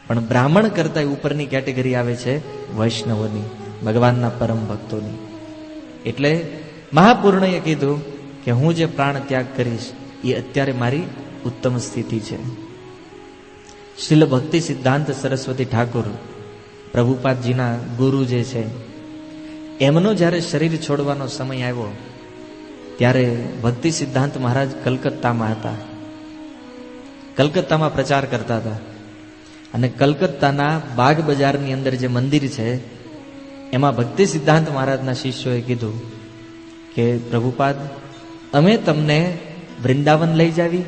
S1: પણ બ્રાહ્મણ કરતા ઉપરની કેટેગરી આવે છે વૈષ્ણવોની, ભગવાનના પરમ ભક્તોની. એટલે મહાપૂર્ણએ કીધું કે હું જે પ્રાણ ત્યાગ કરીશ એ અત્યારે મારી ઉત્તમ સ્થિતિ છે. શ્રીલ ભક્તિ સિદ્ધાંત સરસ્વતી ઠાકુર પ્રભુપાદજીના ગુરુ જે છે, એમનો જ્યારે શરીર છોડવાનો સમય આવ્યો ત્યારે ભક્તિ સિદ્ધાંત મહારાજ કલકત્તામાં હતા. કલકત્તામાં પ્રચાર કરતા હતા. અને કલકત્તાના બાગ બજારની અંદર જે મંદિર છે એમાં ભક્તિ સિદ્ધાંત મહારાજના શિષ્યોએ કીધું કે પ્રભુપાદ, અમે તમને વૃંદાવન લઈ જાવી,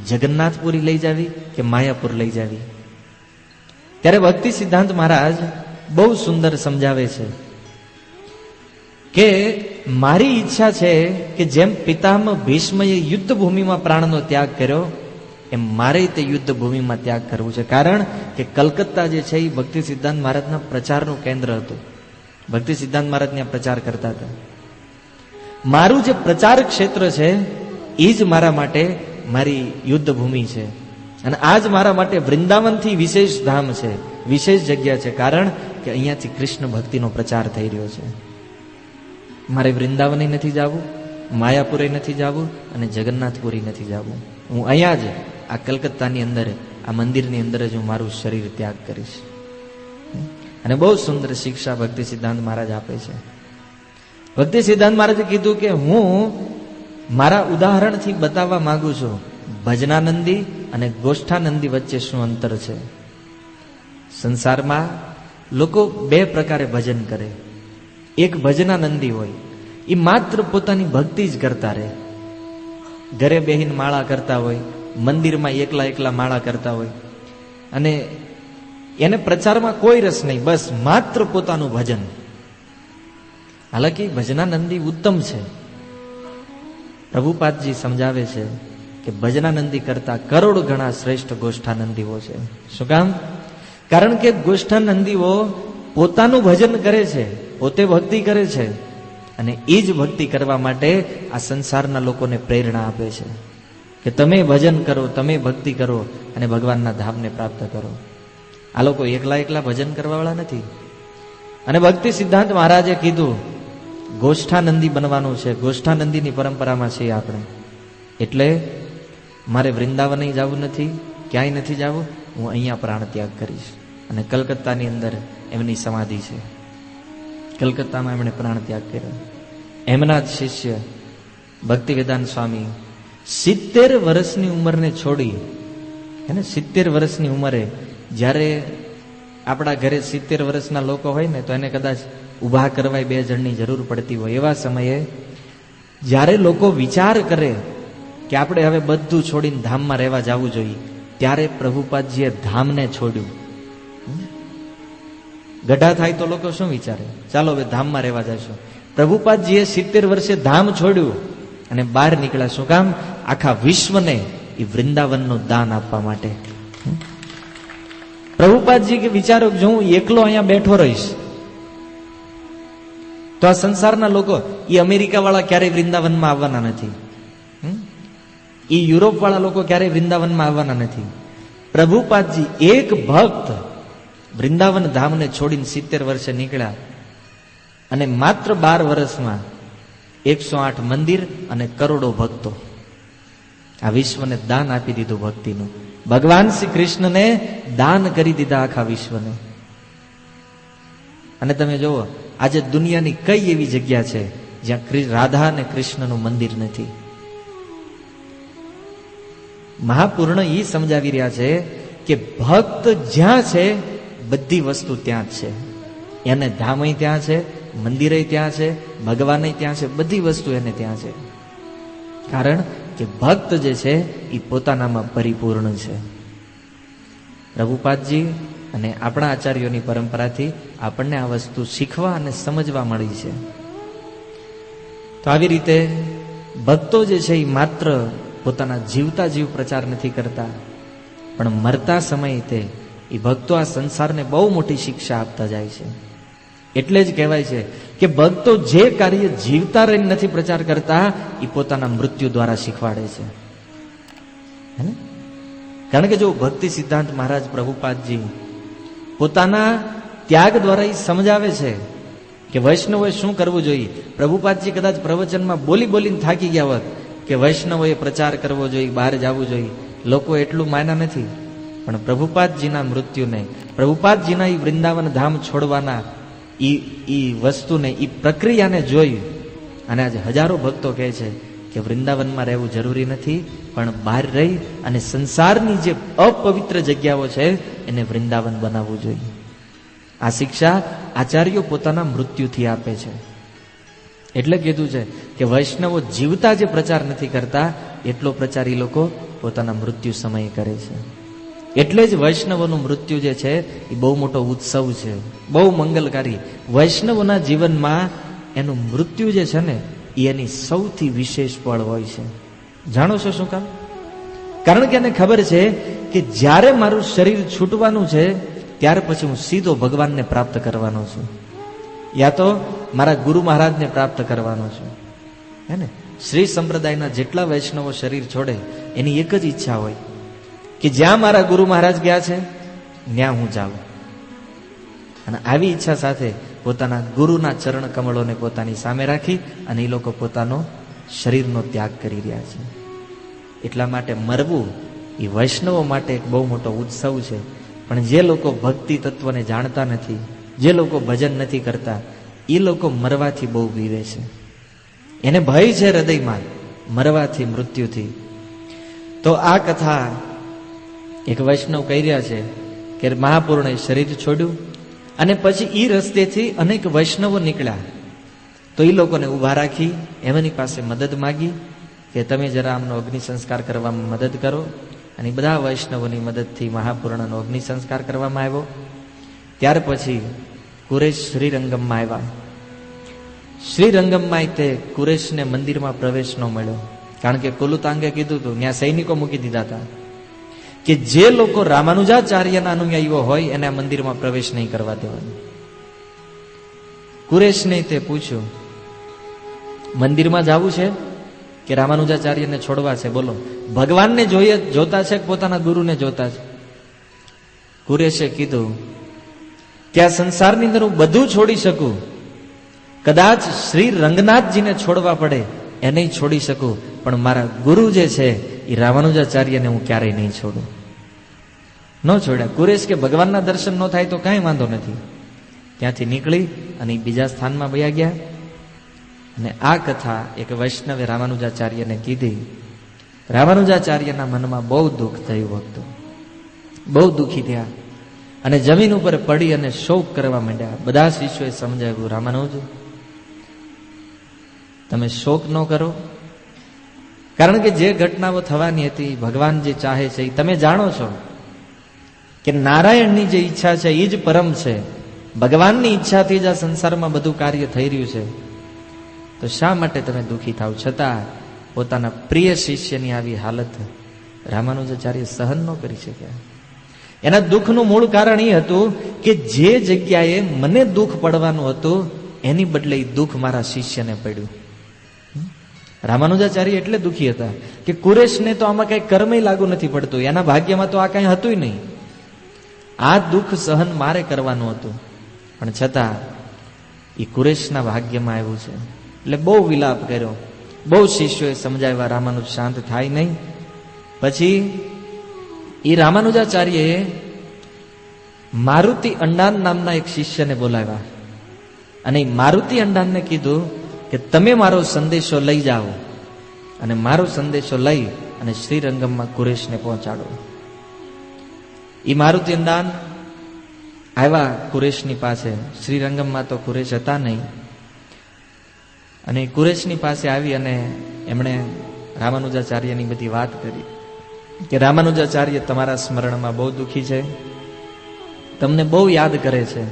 S1: જગન્નાથપુરી લઈ જાવી કે માયાપુર લઈ જાવી? ત્યારે ભક્તિ સિદ્ધાંત મહારાજ બહુ સુંદર સમજાવે છે કે મારી ઈચ્છા છે કે જેમ પિતામહ ભીષ્મએ યુદ્ધ ભૂમિમાં પ્રાણનો ત્યાગ કર્યો એમ મારે તે યુદ્ધ ભૂમિમાં ત્યાગ કરવું છે. કારણ કે કલકત્તા જે છે એ ભક્તિ સિદ્ધાંત મહારાજના પ્રચારનું કેન્દ્ર હતું. ભક્તિ સિદ્ધાંત મહારાજ ત્યાં પ્રચાર કરતા હતા. મારું જે પ્રચાર ક્ષેત્ર છે એ જ મારા માટે મારી યુદ્ધ ભૂમિ છે. અને આજ મારા માટે વૃંદાવનથી વિશેષ ધામ છે, વિશેષ જગ્યા છે. કારણ કે અહીંયાથી કૃષ્ણ ભક્તિનો પ્રચાર થઈ રહ્યો છે. મારે વૃંદાવને નથી જવું, માયાપુરે નથી જવું અને જગન્નાથપુરી નથી જવું. હું અહીંયા જ આ કલકત્તાની અંદર આ મંદિરની અંદર જ હું મારું શરીર ત્યાગ કરીશ. અને બહુ સુંદર શિક્ષા ભક્તિ સિદ્ધાંત મહારાજ આપે છે. ભક્તિ સિદ્ધાંત મહારાજે કીધું કે હું મારા ઉદાહરણથી બતાવવા માંગુ છું ભજનાનંદી અને ગોષ્ઠાનંદી વચ્ચે શું અંતર છે. સંસારમાં લોકો બે પ્રકારે ભજન કરે. એક ભજનાનંદી હોય, એ માત્ર પોતાની ભક્તિ જ કરતા રહે. ઘરે બેહીને માળા કરતા હોય, મંદિરમાં એકલા એકલા માળા કરતા હોય અને એને પ્રચારમાં કોઈ રસ નહીં, બસ માત્ર પોતાનું ભજન. હાલાકી ભજનાનંદી ઉત્તમ છે. પ્રભુપાદજી સમજાવે છે કે ભજનાનંદી કરતા કરોડ ગણા શ્રેષ્ઠ ગોષ્ઠાનંદીઓ છે. શું કામ? કારણ કે ગોષ્ઠાનંદીઓ પોતાનું ભજન કરે છે, પોતે ભક્તિ કરે છે અને એ જ ભક્તિ કરવા માટે આ સંસારના લોકોને પ્રેરણા આપે છે કે તમે ભજન કરો, તમે ભક્તિ કરો અને ભગવાનના ધામને પ્રાપ્ત કરો. આ લોકો એકલા એકલા ભજન કરવાવાળા નથી. અને ભક્તિ સિદ્ધાંત મહારાજે કીધું ગોષ્ઠાનંદી બનવાનું છે. ગોષ્ઠાનંદીની પરંપરામાં છીએ આપણે. એટલે મારે વૃંદાવન જવું નથી, ક્યાંય નથી જવું, હું અહીંયા પ્રાણ ત્યાગ કરીશ. અને કલકત્તાની અંદર એમની સમાધિ છે. કલકત્તામાં એમણે પ્રાણ ત્યાગ કર્યો. એમના જ શિષ્ય ભક્તિ વેદાંત સ્વામી 70 વર્ષની ઉંમરને છોડી, એને 70 વર્ષની ઉંમરે, જ્યારે આપણા ઘરે 70 વર્ષના લોકો હોય ને તો એને કદાચ ઊભા કરવાય 2 જણની જરૂર પડતી હોય, એવા સમયે જ્યારે લોકો વિચાર કરે કે આપણે હવે બધું છોડીને ધામમાં રહેવા જવું જોઈએ, ત્યારે પ્રભુપાદજીએ ધામને છોડ્યું. ગઢા થાય તો લોકો શું વિચારે? ચાલો હવે ધામમાં રહેવા જઈશું. પ્રભુપાદજીએ 70 વર્ષે ધામ છોડ્યું અને બહાર નીકળ્યા. શું કામ? આખા વિશ્વને એ વૃંદાવનનું દાન આપવા માટે. પ્રભુપાદજી કે વિચારો, જો હું એકલો અહીંયા બેઠો રહીશ તો આ સંસારના લોકો, એ અમેરિકા વાળા ક્યારેય વૃંદાવનમાં આવવાના નથી, એ યુરોપ વાળા લોકો ક્યારેય વૃંદાવનમાં આવવાના નથી. પ્રભુપાદજી એક ભક્ત વૃંદાવન ધામને છોડીને 70 વર્ષે નીકળ્યા અને માત્ર 12 વર્ષમાં 108 મંદિર અને કરોડો ભક્તો, આ વિશ્વને દાન આપી દીધું ભક્તિનું. ભગવાન શ્રી કૃષ્ણને દાન કરી દીધા આખા વિશ્વને. અને તમે જુઓ આજે દુનિયાની કઈ એવી જગ્યા છે જ્યાં રાધા અને કૃષ્ણનું મંદિર નથી? મહાપૂર્ણ એ સમજાવી રહ્યા છે કે ભક્ત જ્યાં છે બધી વસ્તુ ત્યાં જ છે. એને ધામય ત્યાં છે, મંદિરે ત્યાં છે, ભગવાન ત્યાં છે, બધી વસ્તુ એને ત્યાં છે. કારણ કે ભક્ત જે છે એ પોતાનામાં પરિપૂર્ણ છે. પ્રભુપાદજી અને આપણા આચાર્યોની પરંપરાથી આપણને આ વસ્તુ શીખવા અને સમજવા મળી છે. તો આવી રીતે ભક્તો જે છે એ માત્ર પોતાના જીવતા જીવ પ્રચાર નથી કરતા, પણ મરતા સમયે તે એ ભક્તો આ સંસારને બહુ મોટી શિક્ષા આપતા જાય છે. એટલે જ કહેવાય છે કે ભક્તો જે કાર્ય જીવતા રહીને નથી પ્રચાર કરતા એ પોતાના મૃત્યુ દ્વારા શીખવાડે છે. હે ને? કારણ કે જો ભક્તિ સિદ્ધાંત મહારાજ પ્રભુપાદજી પોતાના ત્યાગ દ્વારા એ સમજાવે છે કે વૈષ્ણવોએ શું કરવું જોઈએ. પ્રભુપાદજી કદાચ પ્રવચનમાં બોલી બોલીને થાકી ગયા હોત કે વૈષ્ણવોએ પ્રચાર કરવો જોઈએ, બહાર જવું જોઈએ, લોકો એટલું માન્યા નથી. પણ પ્રભુપાદજીના મૃત્યુને, પ્રભુપાદજીના એ વૃંદાવન ધામ છોડવાના ઈ વસ્તુને, ઈ પ્રક્રિયાને જોઈ અને આજે હજારો ભક્તો કહે છે કે વૃંદાવનમાં રહેવું જરૂરી નથી, પણ બહાર રહી અને સંસારની જે અપવિત્ર જગ્યાઓ છે એને વૃંદાવન બનાવવું જોઈએ. આ શિક્ષા આચાર્યો પોતાના મૃત્યુથી આપે છે. એટલે કીધું છે કે વૈષ્ણવો જીવતા જે પ્રચાર નથી કરતા એટલો પ્રચાર એ લોકો પોતાના મૃત્યુ સમયે કરે છે. એટલે જ વૈષ્ણવોનું મૃત્યુ જે છે એ બહુ મોટો ઉત્સવ છે, બહુ મંગલકારી. વૈષ્ણવોના જીવનમાં એનું મૃત્યુ જે છે ને એ એની સૌથી વિશેષ પળ હોય છે. જાણો છો શું કામ? કારણ કે એને ખબર છે કે જ્યારે મારું શરીર છૂટવાનું છે ત્યાર પછી હું સીધો ભગવાનને પ્રાપ્ત કરવાનો છું, યા તો મારા ગુરુ મહારાજને પ્રાપ્ત કરવાનો છું. હે ને? શ્રી સંપ્રદાયના જેટલા વૈષ્ણવો શરીર છોડે એની એક જ ઈચ્છા હોય કે જ્યાં મારા ગુરુ મહારાજ ગયા છે ત્યાં હું જાઉં. અને આવી ઈચ્છા સાથે પોતાના ગુરુના ચરણ કમળોને પોતાની સામે રાખી અને એ લોકો પોતાનો શરીરનો ત્યાગ કરી રહ્યા છે. એટલા માટે મરવું એ વૈષ્ણવો માટે એક બહુ મોટો ઉત્સવ છે. પણ જે લોકો ભક્તિ તત્વને જાણતા નથી, જે લોકો ભજન નથી કરતા, એ લોકો મરવાથી બહુ બીવે છે. એને ભય છે હૃદયમાં મરવાથી, મૃત્યુથી. તો આ કથા એક વૈષ્ણવ કહી રહ્યા છે કે મહાપુરુષે શરીર છોડ્યું અને પછી એ રસ્તેથી અનેક વૈષ્ણવો નીકળ્યા. તો એ લોકોને ઊભા રાખી એમની પાસે મદદ માગી કે તમે જરા આમનો અગ્નિ સંસ્કાર કરવામાં મદદ કરો. અને બધા વૈષ્ણવોની મદદથી મહાપુરુષનો અગ્નિ સંસ્કાર કરવામાં આવ્યો. ત્યાર પછી કુરેશ શ્રીરંગમમાં આવ્યા. શ્રીરંગમમાં તે કુરેશને મંદિરમાં પ્રવેશ ન મળ્યો, કારણ કે કુલુતાંગે કીધું હતું, ત્યાં સૈનિકો મૂકી દીધા હતા કે જે લોકો રામાનુજાચાર્યના અનુયાયીઓ હોય એને આ મંદિરમાં પ્રવેશ નહીં કરવા દેવાનો. કુરેશને તે પૂછ્યું, મંદિરમાં જવું છે કે રામાનુજાચાર્યને છોડવા છે? બોલો, ભગવાનને જોતા છે કે પોતાના ગુરુને જોતા છે? કુરેશે કીધું કે આ સંસારની અંદર હું બધું છોડી શકું, કદાચ શ્રી રંગનાથજીને છોડવા પડે એને છોડી શકું, પણ મારા ગુરુ જે છે એ રામાનુજાચાર્યને હું ક્યારેય નહીં છોડું. ન છોડ્યા. કુરેશ કે ભગવાનના દર્શન ન થાય તો કાંઈ વાંધો નથી. ત્યાંથી નીકળી અને બીજા સ્થાનમાં વયા ગયા. અને આ કથા એક વૈષ્ણવે રામાનુજાચાર્યને કીધી. રામાનુજાચાર્યના મનમાં બહુ દુઃખ થયું, ભક્તો બહુ દુઃખી થયા અને જમીન ઉપર પડી અને શોક કરવા માંડ્યા. બધા શિષ્યોએ સમજાવ્યું, રામાનુજ તમે શોક ન કરો, કારણ કે જે ઘટનાઓ થવાની હતી ભગવાન જે ચાહે છે એ તમે જાણો છો કે નારાયણની જે ઈચ્છા છે એ જ પરમ છે. ભગવાનની ઈચ્છાથી જ આ સંસારમાં બધું કાર્ય થઈ રહ્યું છે. તો શા માટે તમે દુઃખી થાવ? છતાં પોતાના પ્રિય શિષ્યની આવી હાલત રામાનુજાચાર્ય સહન ન કરી શક્યા. એના દુઃખનું મૂળ કારણ એ હતું કે જે જગ્યાએ મને દુઃખ પડવાનું હતું એની બદલે એ દુઃખ મારા શિષ્યને પડ્યું. રામાનુજાચાર્ય એટલે દુઃખી હતા કે કુરેશને તો આમાં કઈ કર્મ લાગુ નથી પડતું, એના ભાગ્યમાં તો આ કઈ હતું નહીં. આ દુઃખ સહન મારે કરવાનું હતું, પણ છતાં એ કુરેશના ભાગ્યમાં આવ્યું છે. એટલે બહુ વિલાપ કર્યો, બહુ શિષ્યોએ સમજાવ્યા, રામાનુજ શાંત થાય નહીં. પછી એ રામાનુજાચાર્યએ મારુતિ અંડાન નામના એક શિષ્યને બોલાવ્યા અને મારુતિ અંડાનને કીધું કે તમે મારો સંદેશો લઈ જાઓ અને મારો સંદેશો લઈ અને શ્રીરંગમમાં કુરેશને પહોંચાડો. એ મારુતિ અંડાન આવ્યા કુરેશની પાસે. શ્રીરંગમમાં તો કુરેશ હતા નહીં અને કુરેશની પાસે આવી અને એમણે રામાનુજાચાર્યની બધી વાત કરી કે રામાનુજાચાર્ય તમારા સ્મરણમાં બહુ દુઃખી છે, તમને બહુ યાદ કરે છે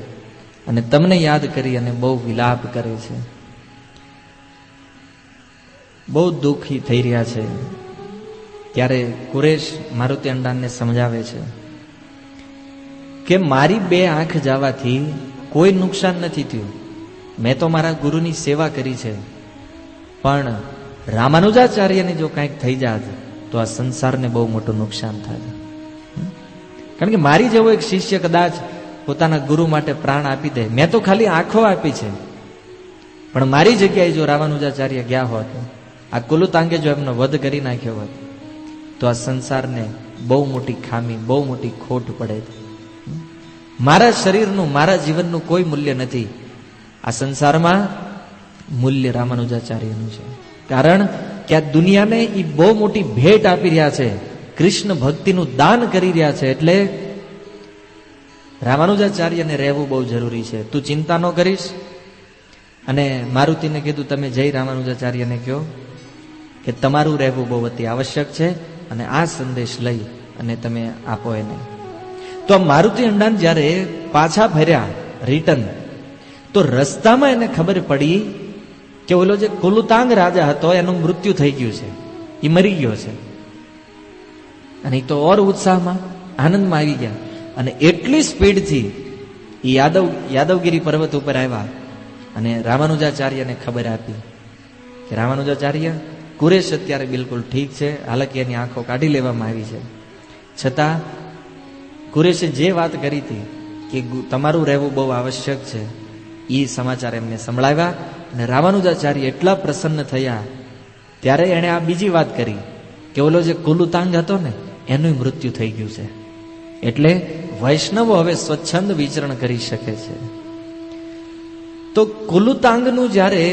S1: અને તમને યાદ કરી અને બહુ વિલાપ કરે છે, બહુ દુઃખી થઈ રહ્યા છે. ત્યારે કુરેશ મારુતિ અંડાનને સમજાવે છે કે મારી બે આંખ જવાથી કોઈ નુકસાન નથી થયું, મેં તો મારા ગુરુની સેવા કરી છે, પણ રામાનુજાચાર્યને જો કંઈક થઈ જાત તો આ સંસારને બહુ મોટું નુકસાન થાય. કારણ કે મારી જેવો એક શિષ્ય કદાચ પોતાના ગુરુ માટે પ્રાણ આપી દે, મેં તો ખાલી આંખો આપી છે, પણ મારી જગ્યાએ જો રામાનુજાચાર્ય ગયા હોત, આ કુલુતાંગે જો એમનો વધ કરી નાખ્યો હોત, તો આ સંસારને બહુ મોટી ખામી, બહુ મોટી ખોટ પડે. મારા શરીરનું, મારા જીવનનું કોઈ મૂલ્ય નથી, આ સંસારમાં મૂલ્ય રામાનુજાચાર્યનું છે. કારણ કે આ દુનિયાને એ બહુ મોટી ભેટ આપી રહ્યા છે, કૃષ્ણ ભક્તિનું દાન કરી રહ્યા છે. એટલે રામાનુજાચાર્યને રહેવું બહુ જરૂરી છે. તું ચિંતા ન કરીશ. અને મારુતિને કીધું તમે જય રામાનુજાચાર્યને કહો કે તમારું રહેવું બહુ અતિ આવશ્યક છે, અને આ સંદેશ લઈ અને તમે આપો એને. તો મારુતિ અંડાન જ્યારે પાછા ફર્યા રિટર્ન, તો રસ્તામાં એને ખબર પડી કે ઓલો જે કુલુતાંગ રાજા હતો એનું મૃત્યુ થઈ ગયું છે, એ મરી ગયો છે. અને એ તો ઓર ઉત્સાહમાં, આનંદમાં આવી ગયા, અને એટલી સ્પીડથી એ યાદવગીરી પર્વત ઉપર આવ્યા અને રામાનુજાચાર્યને ખબર આપી કે રામાનુજાચાર્ય, કુરેશ અત્યારે બિલકુલ ઠીક છે, હાલાકી એની આંખો કાઢી લેવામાં આવી છે, છતાં કુરેશે જે વાત કરી હતી કે તમારું રહેવું બહુ આવશ્યક છે, એ સમાચાર એમને સંભળાવ્યા. અને રામાનુજાચાર્ય એટલા પ્રસન્ન થયા, ત્યારે એણે આ બીજી વાત કરી કે ઓલો જે કુલુતાંગ હતો ને એનું મૃત્યુ થઈ ગયું છે, એટલે વૈષ્ણવો હવે સ્વચ્છંદ વિચરણ કરી શકે છે. તો કુલુતાંગનું જ્યારે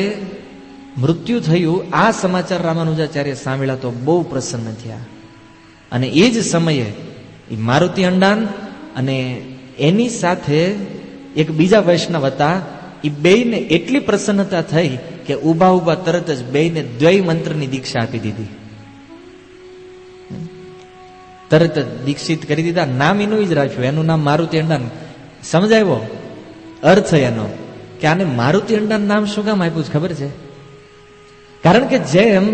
S1: મૃત્યુ થયું, આ સમાચાર રામાનુજાચાર્ય સાંભળ્યા તો બહુ પ્રસન્ન થયા. અને એ જ સમયે મારુતિ અંડાન અને એની સાથે એક બીજા વૈષ્ણવ હતા, એ બેયને એટલી પ્રસન્નતા થઈ કે ઉભા ઉભા તરત જ બેયને દ્વૈ મંત્રની દીક્ષા આપી દીધી. તરત જ દીક્ષિત કરી દીધા. નામ એનું જ રાખ્યું, એનું નામ મારુતિ અંડાન. સમજાવ્યો અર્થ એનો કે આને મારુતિ અંડાન નામ શું કામ આપ્યું છે ખબર છે? કારણ કે જેમ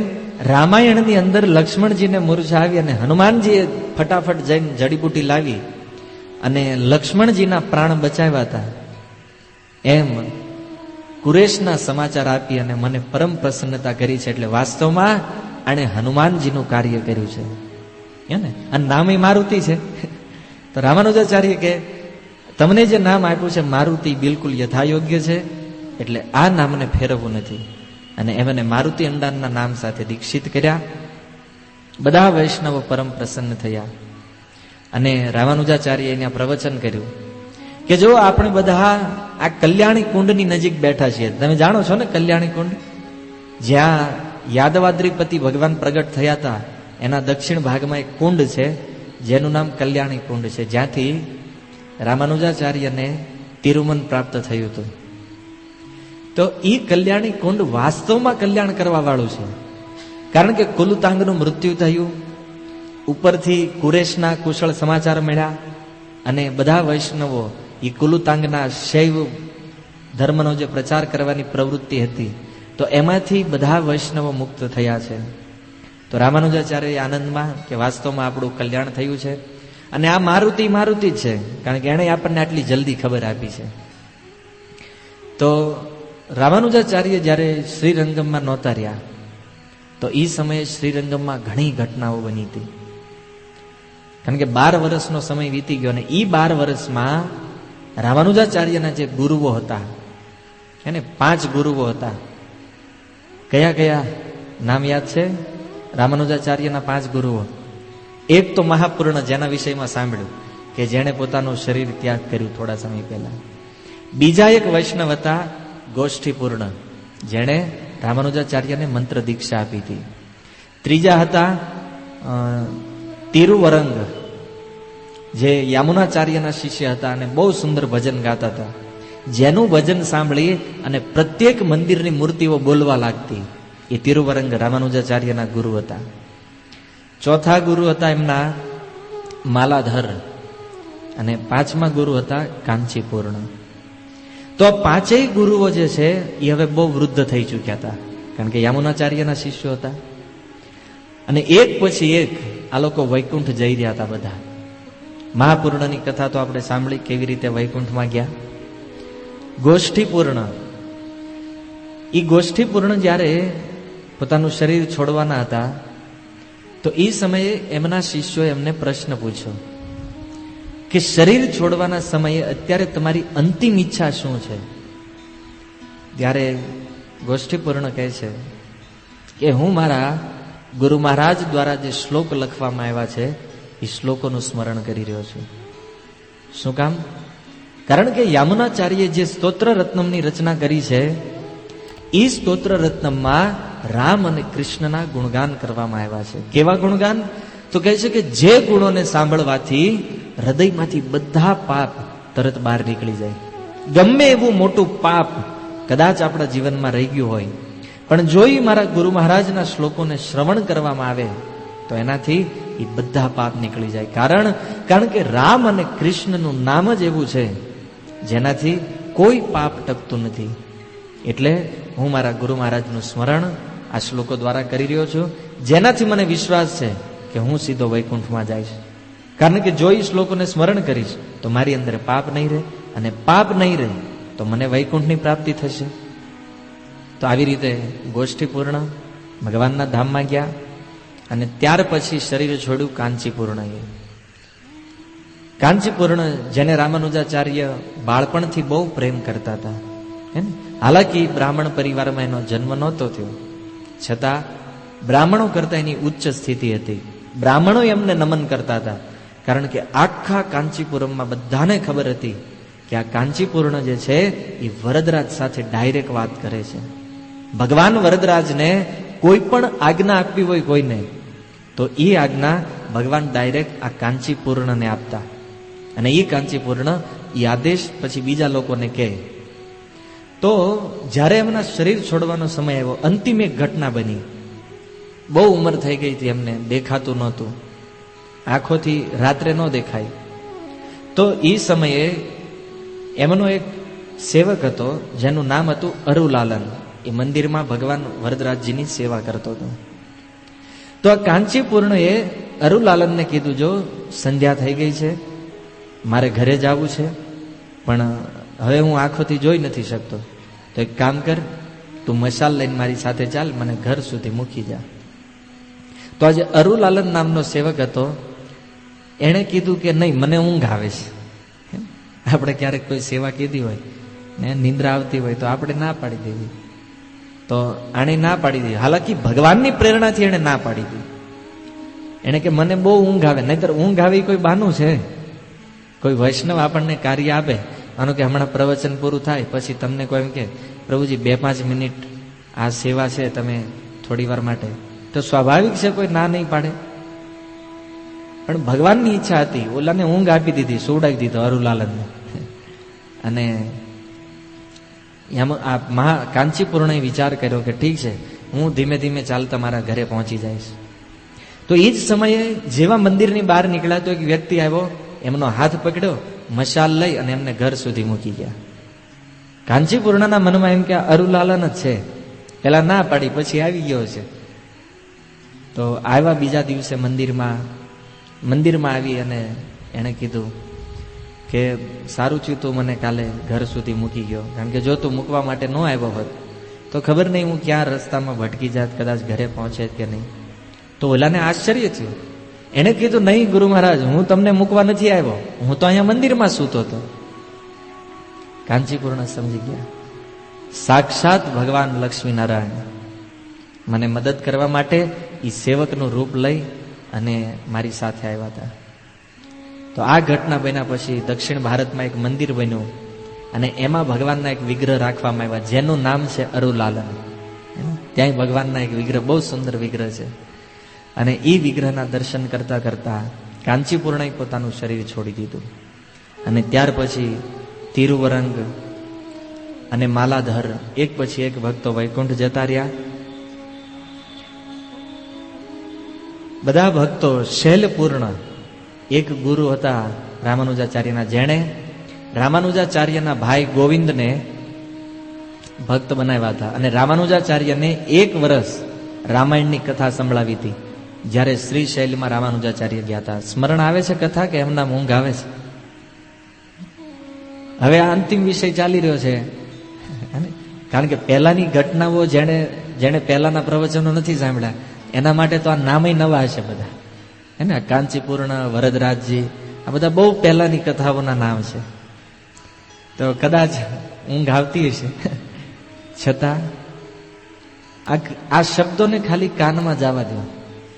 S1: રામાયણની અંદર લક્ષ્મણજીને મૂર્છા આવી અને હનુમાનજીએ ફટાફટ જઈને જડીબુટી લાવી અને લક્ષ્મણજીના પ્રાણ બચાવ્યા હતા, એમ કુરેશના સમાચાર આપી અને મને પરમ પ્રસન્નતા કરી છે. એટલે વાસ્તવમાં આણે હનુમાનજીનું કાર્ય કર્યું છે, ને અને નામ એ મારુતિ છે. તો રામાનુજાચાર્ય કે તમને જે નામ આપ્યું છે મારુતિ બિલકુલ યથાયોગ્ય છે, એટલે આ નામને ફેરવવું નથી. અને એમને મારુતિ અંડાનના નામ સાથે દીક્ષિત કર્યા. બધા વૈષ્ણવો પરમ પ્રસન્ન થયા. અને રામાનુજાચાર્ય એને પ્રવચન કર્યું કે જો આપણે બધા આ કલ્યાણી કુંડની નજીક બેઠા છીએ. તમે જાણો છો ને કલ્યાણી કુંડ, જ્યાં યાદવાદ્રીપતિ ભગવાન પ્રગટ થયા હતા, એના દક્ષિણ ભાગમાં એક કુંડ છે જેનું નામ કલ્યાણી કુંડ છે, જ્યાંથી રામાનુજાચાર્યને તિરુમન પ્રાપ્ત થયું હતું. તો એ કલ્યાણી કુંડ વાસ્તવમાં કલ્યાણ કરવા વાળું છે. કારણ કે કુલુતાંગનું મૃત્યુ થયું, ઉપરથી કુરેશના કુશળ સમાચાર મળ્યા, અને બધા વૈષ્ણવો એ કુલુતાંગના શૈવ ધર્મનો જે પ્રચાર કરવાની પ્રવૃત્તિ હતી, તો એમાંથી બધા વૈષ્ણવો મુક્ત થયા છે. તો રામાનુજાચાર્ય આનંદમાં કે વાસ્તવમાં આપણું કલ્યાણ થયું છે. અને આ મારુતિ મારુતિ જ છે, કારણ કે એણે આપણને આટલી જલ્દી ખબર આપી છે. તો રામાનુજાચાર્ય જ્યારે શ્રીરંગમમાં નહોતા રહ્યા, તો એ સમયે શ્રીરંગમમાં ઘણી ઘટનાઓ બની હતી. કારણ કે 12 વર્ષનો સમય વીતી ગયો, અને એ 12 વર્ષમાં રામાનુજાચાર્યના જે ગુરુઓ હતા, એને 5 ગુરુઓ હતા. કયા કયા નામ યાદ છે રામાનુજાચાર્યના 5 ગુરુઓ? એક તો મહાપૂર્ણ, જેના વિષયમાં સાંભળ્યું કે જેણે પોતાનું શરીર ત્યાગ કર્યું થોડા સમય પહેલા. બીજા એક વૈષ્ણવ હતા ગોષ્ઠીપૂર્ણ, જેણે રામાનુજાચાર્યને મંત્ર દીક્ષા આપી હતી. ત્રીજા હતા તિરુવરંગ, જે યામુનાચાર્યના શિષ્ય હતા અને બહુ સુંદર ભજન ગાતા હતા, જેનું ભજન સાંભળી અને પ્રત્યેક મંદિરની મૂર્તિઓ બોલવા લાગતી. એ તિરુવરંગ રામાનુજાચાર્યના ગુરુ હતા. ચોથા ગુરુ હતા એમના માલાધર, અને 5મા ગુરુ હતા કાંચીપૂર્ણ. તો 5 ગુરુઓ જે છે એ હવે બહુ વૃદ્ધ થઈ ચૂક્યા હતા, કારણ કે યામુનાચાર્યના શિષ્યો હતા. અને એક પછી એક આ લોકો વૈકુંઠ જઈ રહ્યા હતા બધા. મહાપૂર્ણની કથા તો આપણે સાંભળી, કેવી રીતે વૈકુંઠમાં ગયા. ગોષ્ઠીપૂર્ણ, એ ગોષ્ઠીપૂર્ણ જ્યારે પોતાનું શરીર છોડવાના હતા તો એ સમયે એમના શિષ્યોએ એમને પ્રશ્ન પૂછ્યો કે શરીર છોડવાના સમયે અત્યારે તમારી અંતિમ ઈચ્છા શું છે? ત્યારે ગોષ્ઠીપૂર્ણ કહે છે કે હું મારા ગુરુ મહારાજ દ્વારા જે શ્લોક લખવામાં આવ્યા છે એ શ્લોકોનું સ્મરણ કરી રહ્યો છું. શું કામ? કારણ કે યામુનાચાર્યે જે સ્તોત્ર રત્નમની રચના કરી છે એ સ્તોત્ર રત્નમમાં રામ અને કૃષ્ણના ગુણગાન કરવામાં આવ્યા છે. કેવા ગુણગાન? તો કહે છે કે જે ગુણોને સાંભળવાથી હૃદયમાંથી બધા પાપ તરત બહાર નીકળી જાય. ગમે એવું મોટું પાપ કદાચ આપણા જીવનમાં રહી ગયું હોય, પણ જો એ મારા ગુરુ મહારાજના શ્લોકોને શ્રવણ કરવામાં આવે તો એનાથી એ બધા પાપ નીકળી જાય. કારણ કે રામ અને કૃષ્ણનું નામ જ એવું છે જેનાથી કોઈ પાપ ટકતું નથી. એટલે હું મારા ગુરુ મહારાજનું સ્મરણ આ શ્લોકો દ્વારા કરી રહ્યો છું, જેનાથી મને વિશ્વાસ છે કે હું સીધો વૈકુંઠમાં જઈશ. કારણ કે જો એ શ્લોકોને સ્મરણ કરીશ તો મારી અંદર પાપ નહીં રહે, અને પાપ નહીં રહે તો મને વૈકુંઠની પ્રાપ્તિ થશે. તો આવી રીતે ગોષ્ઠીપૂર્ણ ભગવાનના ધામમાં ગયા અને ત્યાર પછી શરીર છોડ્યું કાંચીપૂર્ણએ. કાંચીપૂર્ણ જેને રામાનુજાચાર્ય બાળપણથી બહુ પ્રેમ કરતા હતા. હાલાકી બ્રાહ્મણ પરિવારમાં એનો જન્મ નહોતો થયો, છતાં બ્રાહ્મણો કરતા એની ઉચ્ચ સ્થિતિ હતી. બ્રાહ્મણો એમને નમન કરતા હતા, કારણ કે આખા કાંચીપુરમમાં બધાને ખબર હતી કે આ કાંચીપૂર્ણ જે છે એ વરદરાજ સાથે ડાયરેક્ટ વાત કરે છે. ભગવાન વરદરાજને કોઈ પણ આજ્ઞા આપવી હોય કોઈને, તો એ આજ્ઞા ભગવાન ડાયરેક્ટ આ કાંચીપૂર્ણને આપતા, અને એ કાંચીપૂર્ણ એ આદેશ પછી બીજા લોકોને કહે. તો જ્યારે એમના શરીર છોડવાનો સમય આવ્યો, અંતિમ એક ઘટના બની. બહુ ઉંમર થઈ ગઈ હતી, એમને દેખાતું નહોતું, આંખોથી રાત્રે ન દેખાય. તો એ સમયે એમનો એક સેવક હતો જેનું નામ હતું અરુલાલન. એ મંદિરમાં ભગવાન વરદરાજજીની સેવા કરતો હતો. તો આ કાંચીપૂર્ણએ અરુલાલનને કીધું, જો સંધ્યા થઈ ગઈ છે, મારે ઘરે જવું છે, પણ હવે હું આંખોથી જોઈ નથી શકતો, તો એક કામ કર, તું મશાલ લઈને મારી સાથે ચાલ, મને ઘર સુધી મૂકી જા. તો આજે અરુલાલન નામનો સેવક હતો, એણે કીધું કે નહીં, મને ઊંઘ આવે છે. આપણે ક્યારેક કોઈ સેવા કીધી હોય ને નિંદ્રા આવતી હોય તો આપણે ના પાડી દેવી, તો આણે ના પાડી દીધી. હાલાકી ભગવાનની પ્રેરણાથી એણે ના પાડી દીધી. એને કે મને બહુ ઊંઘ આવે. નહીતર ઊંઘ આવે કોઈ બહાનું છે? કોઈ વૈષ્ણવ આપણને કાર્ય આપે, આનો કે હમણાં પ્રવચન પૂરું થાય પછી તમને કોઈ એમ કે પ્રભુજી 2-5 મિનિટ આ સેવા છે, તમે થોડી વાર માટે, તો સ્વાભાવિક છે કોઈ ના નહીં પાડે. પણ ભગવાનની ઈચ્છા હતી, ઓલાને ઊંઘ આપી દીધી, સુવડાવી દીધો અરુલાલનને. અને આ કાંચીપૂર્ણએ વિચાર કર્યો કે ઠીક છે, હું ધીમે ધીમે ચાલતા મારા ઘરે પહોંચી જઈશ. તો એ જ સમયે જેવા મંદિરની બહાર નીકળ્યા તો એક વ્યક્તિ આવ્યો, એમનો હાથ પકડ્યો, મશાલ લઈ અને એમને ઘર સુધી મૂકી ગયા. કાંચીપૂર્ણના મનમાં એમ કે અરુલાલન જ છે, પેલા ના પાડી પછી આવી ગયો છે. તો આવ્યા બીજા દિવસે મંદિરમાં આવી અને એણે કીધું કે સારું થયું તું મને કાલે ઘર સુધી મૂકી ગયો, કારણ કે જો તું મૂકવા માટે ન આવ્યો હોત તો ખબર નહીં હું ક્યાં રસ્તામાં ભટકી જાત, કદાચ ઘરે પહોંચે કે નહીં. તો ઓલાને આશ્ચર્ય થયું. એણે કીધું નહીં ગુરુ મહારાજ, હું તમને મૂકવા નથી આવ્યો, હું તો અહીંયા મંદિરમાં સૂતો હતો. કાંચીપૂર્ણ સમજી ગયા, સાક્ષાત ભગવાન લક્ષ્મીનારાયણ મને મદદ કરવા માટે એ સેવકનું રૂપ લઈ અને મારી સાથે આવ્યા હતા. તો આ ઘટના બન્યા પછી દક્ષિણ ભારતમાં એક મંદિર બન્યું અને એમાં ભગવાનના એક વિગ્રહ રાખવામાં આવ્યા જેનું નામ છે અરુલાલન. ત્યાં ભગવાનના એક વિગ્રહ, બહુ સુંદર વિગ્રહ છે. અને એ વિગ્રહના દર્શન કરતા કરતા કાંચીપૂર્ણએ પોતાનું શરીર છોડી દીધું. અને ત્યાર પછી તિરુવરંગ અને માલાધર એક પછી એક ભક્તો વૈકુંઠ જતા રહ્યા. બધા ભક્તો શૈલપૂર્ણ એક ગુરુ હતા રામાનુજાચાર્યના, જેણે રામાનુજાચાર્યના ભાઈ ગોવિંદને ભક્ત બનાવ્યા હતા અને રામાનુજાચાર્યને 1 વર્ષ રામાયણની કથા સંભળાવી હતી. જ્યારે શ્રીશૈલમાં રામાનુજાચાર્ય ગયા હતા. સ્મરણ આવે છે કથા કે એમના ઊંઘ આવે છે? હવે આ અંતિમ વિષય ચાલી રહ્યો છે, કારણ કે પહેલાની ઘટનાઓ જેણે પહેલાના પ્રવચનો નથી સાંભળ્યા એના માટે તો આ નામય નવા હશે બધા, હે ને. કાંચીપૂર્ણ, વરદરાજજી, આ બધા બહુ પહેલાની કથાઓના નામ છે. તો કદાચ ઊંઘ આવતી હશે, છતાં આ શબ્દોને ખાલી કાનમાં જવા દો,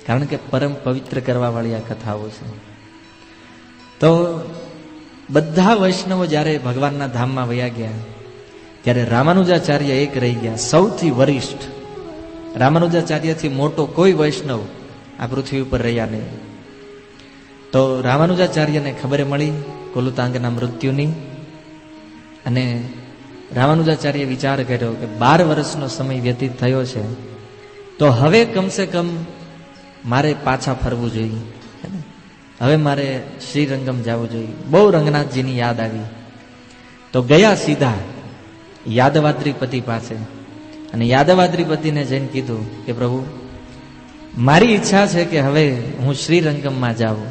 S1: કારણ કે પરમ પવિત્ર કરવા વાળી આ કથાઓ છે. તો બધા વૈષ્ણવો જ્યારે ભગવાનના ધામમાં વયા ગયા ત્યારે રામાનુજાચાર્ય એક રહી ગયા, સૌથી વરિષ્ઠ. રામાનુજાચાર્યથી મોટો કોઈ વૈષ્ણવ આ પૃથ્વી ઉપર રહ્યા નહીં. તો રામાનુજાચાર્યને ખબર મળી કુલુતાંગના મૃત્યુની, અને રામાનુજાચાર્ય વિચાર કર્યો કે 12 વર્ષનો સમય વ્યતીત થયો છે, તો હવે કમસે કમ મારે પાછા ફરવું જોઈએ, હવે મારે શ્રીરંગમ જવું જોઈએ. બહુ રંગનાથજીની યાદ આવી, તો ગયા સીધા યાદવાદ્રીપતિ પાસે, અને યાદવાદ્રીપતિને જઈને કીધું કે પ્રભુ, મારી ઈચ્છા છે કે હવે હું શ્રીરંગમમાં જાઉં.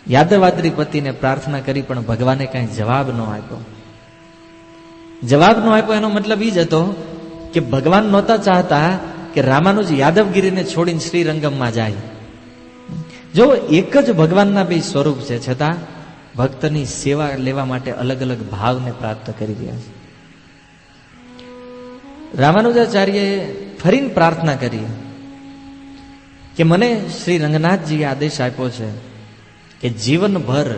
S1: યાદવાદ્રીપતિને પ્રાર્થના કરી, પણ ભગવાને કાંઈ જવાબ ન આપ્યો. જવાબ ન આપ્યો એનો મતલબ એ જ હતો કે ભગવાન નહોતા ચાહતા કે રામાનુજ યાદવગીરીને છોડીને શ્રીરંગમમાં જાય. જો એક જ ભગવાનના બે સ્વરૂપ છે, છતાં ભક્તની સેવા લેવા માટે અલગ અલગ ભાવને પ્રાપ્ત કરી રહ્યા છે. રામાનુજાચાર્યએ ફરીને પ્રાર્થના કરી કે મને શ્રી રંગનાથજીએ આદેશ આપ્યો છે કે જીવનભર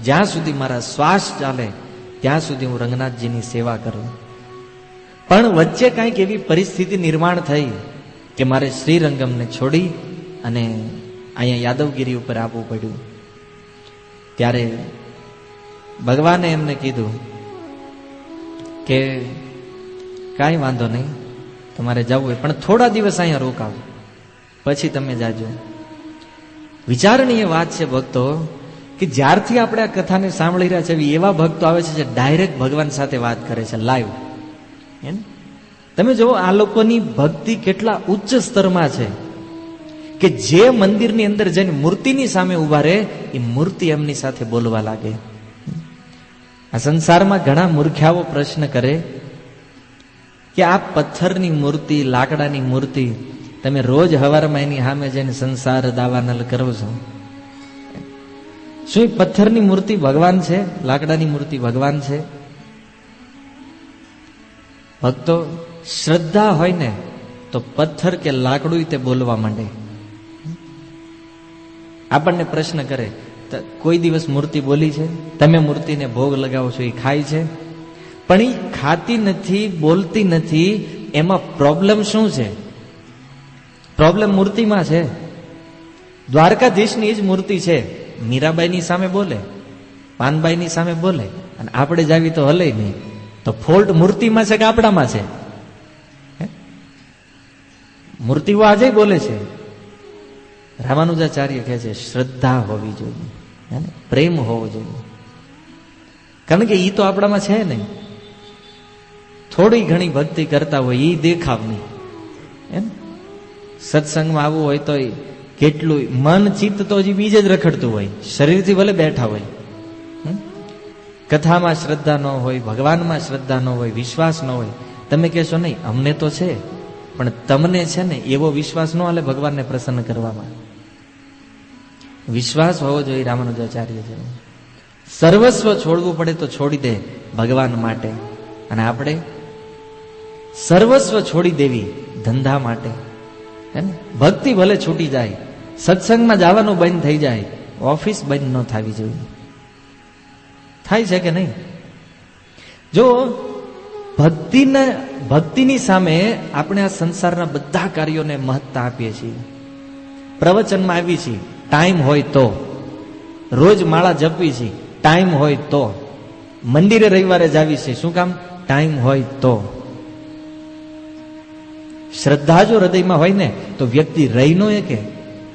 S1: જ્યાં સુધી મારા શ્વાસ ચાલે ત્યાં સુધી હું રંગનાથજીની સેવા કરું. પણ વચ્ચે કાંઈક એવી પરિસ્થિતિ નિર્માણ થઈ કે મારે શ્રીરંગમને છોડી અને અહીંયા યાદવગીરી ઉપર આવવું પડ્યું. ત્યારે ભગવાને એમને કીધું કે કાંઈ વાંધો નહીં, તમારે જવું હોય પણ થોડા દિવસ અહીંયા રોકાવ, પછી તમે જાજો. વિચારણીય વાત છે ભક્તો, કે જ્યારથી આપણે આ કથાને સાંભળી રહ્યા છે એવા ભક્તો આવે છે જે ડાયરેક્ટ ભગવાન સાથે વાત કરે છે, લાઈવ. તમે જુઓ આ લોકોની ભક્તિ કેટલા ઉચ્ચ સ્તરમાં છે કે જે મંદિરની અંદર જઈને મૂર્તિની સામે ઉભા રહે એ મૂર્તિ એમની સાથે બોલવા લાગે. આ સંસારમાં ઘણા મૂર્ખ્યાઓ પ્રશ્ન કરે કે આ પથ્થરની મૂર્તિ, લાકડાની મૂર્તિ, તમે રોજ હવારમાં એની સામે જઈને સંસાર દાવાનલ કરો છો. શું પથ્થરની મૂર્તિ ભગવાન છે? લાકડાની મૂર્તિ ભગવાન છે? ભક્તો, શ્રદ્ધા હોય ને તો પથ્થર કે લાકડું તે બોલવા માંડે. આપણને પ્રશ્ન કરે, કોઈ દિવસ મૂર્તિ બોલી છે? તમે મૂર્તિને ભોગ લગાવો છો, એ ખાય છે? પણ એ ખાતી નથી, બોલતી નથી. એમાં પ્રોબ્લેમ શું છે? પ્રોબ્લેમ મૂર્તિમાં છે. દ્વારકાધીશની જ મૂર્તિ છે, મીરાબાઈની સામે બોલે, પાનબાઈની સામે બોલે, અને આપણે જાવી તો હલે નહીં. તો ફોલ્ટ મૂર્તિમાં છે કે આપણામાં છે? મૂર્તિઓ આજે બોલે છે. રામાનુજાચાર્ય કહે છે શ્રદ્ધા હોવી જોઈએ, પ્રેમ હોવો જોઈએ, કારણ કે ઈ તો આપણામાં છે નહીં. થોડી ઘણી ભક્તિ કરતા હોય ઈ દેખાવ નહીં. એમ સત્સંગમાં આવવું હોય તો કેટલું મન ચિત્ત તો હજી બીજે જ રખડતું હોય, શરીરથી ભલે બેઠા હોય. કથામાં શ્રદ્ધા ન હોય, ભગવાનમાં શ્રદ્ધા ન હોય, વિશ્વાસ ન હોય. તમે કહેશો નહીં અમને તો છે, પણ તમને છે ને એવો વિશ્વાસ ન હાલે ભગવાનને પ્રસન્ન કરવામાં. વિશ્વાસ હોવો જોઈએ. રામાનુજાચાર્ય છે સર્વસ્વ છોડવું પડે તો છોડી દે ભગવાન માટે, અને આપણે સર્વસ્વ છોડી દેવી ધંધા માટે. હે ને? ભક્તિ ભલે છૂટી જાય, સત્સંગમાં જવાનું બંધ થઈ જાય, ઓફિસ બંધ ન થવી જોઈએ. થાય છે કે નહીં? જો ભક્તિની સામે આપણે આ સંસારના બધા કાર્યોને મહત્તા આપીએ છીએ. પ્રવચનમાં આવી છીએ ટાઈમ હોય તો, રોજ માળા જપવી છે ટાઈમ હોય તો, મંદિરે રવિવારે જાવી છે શું કામ? ટાઈમ હોય તો. શ્રદ્ધા જો હૃદયમાં હોય ને તો વ્યક્તિ રહી ન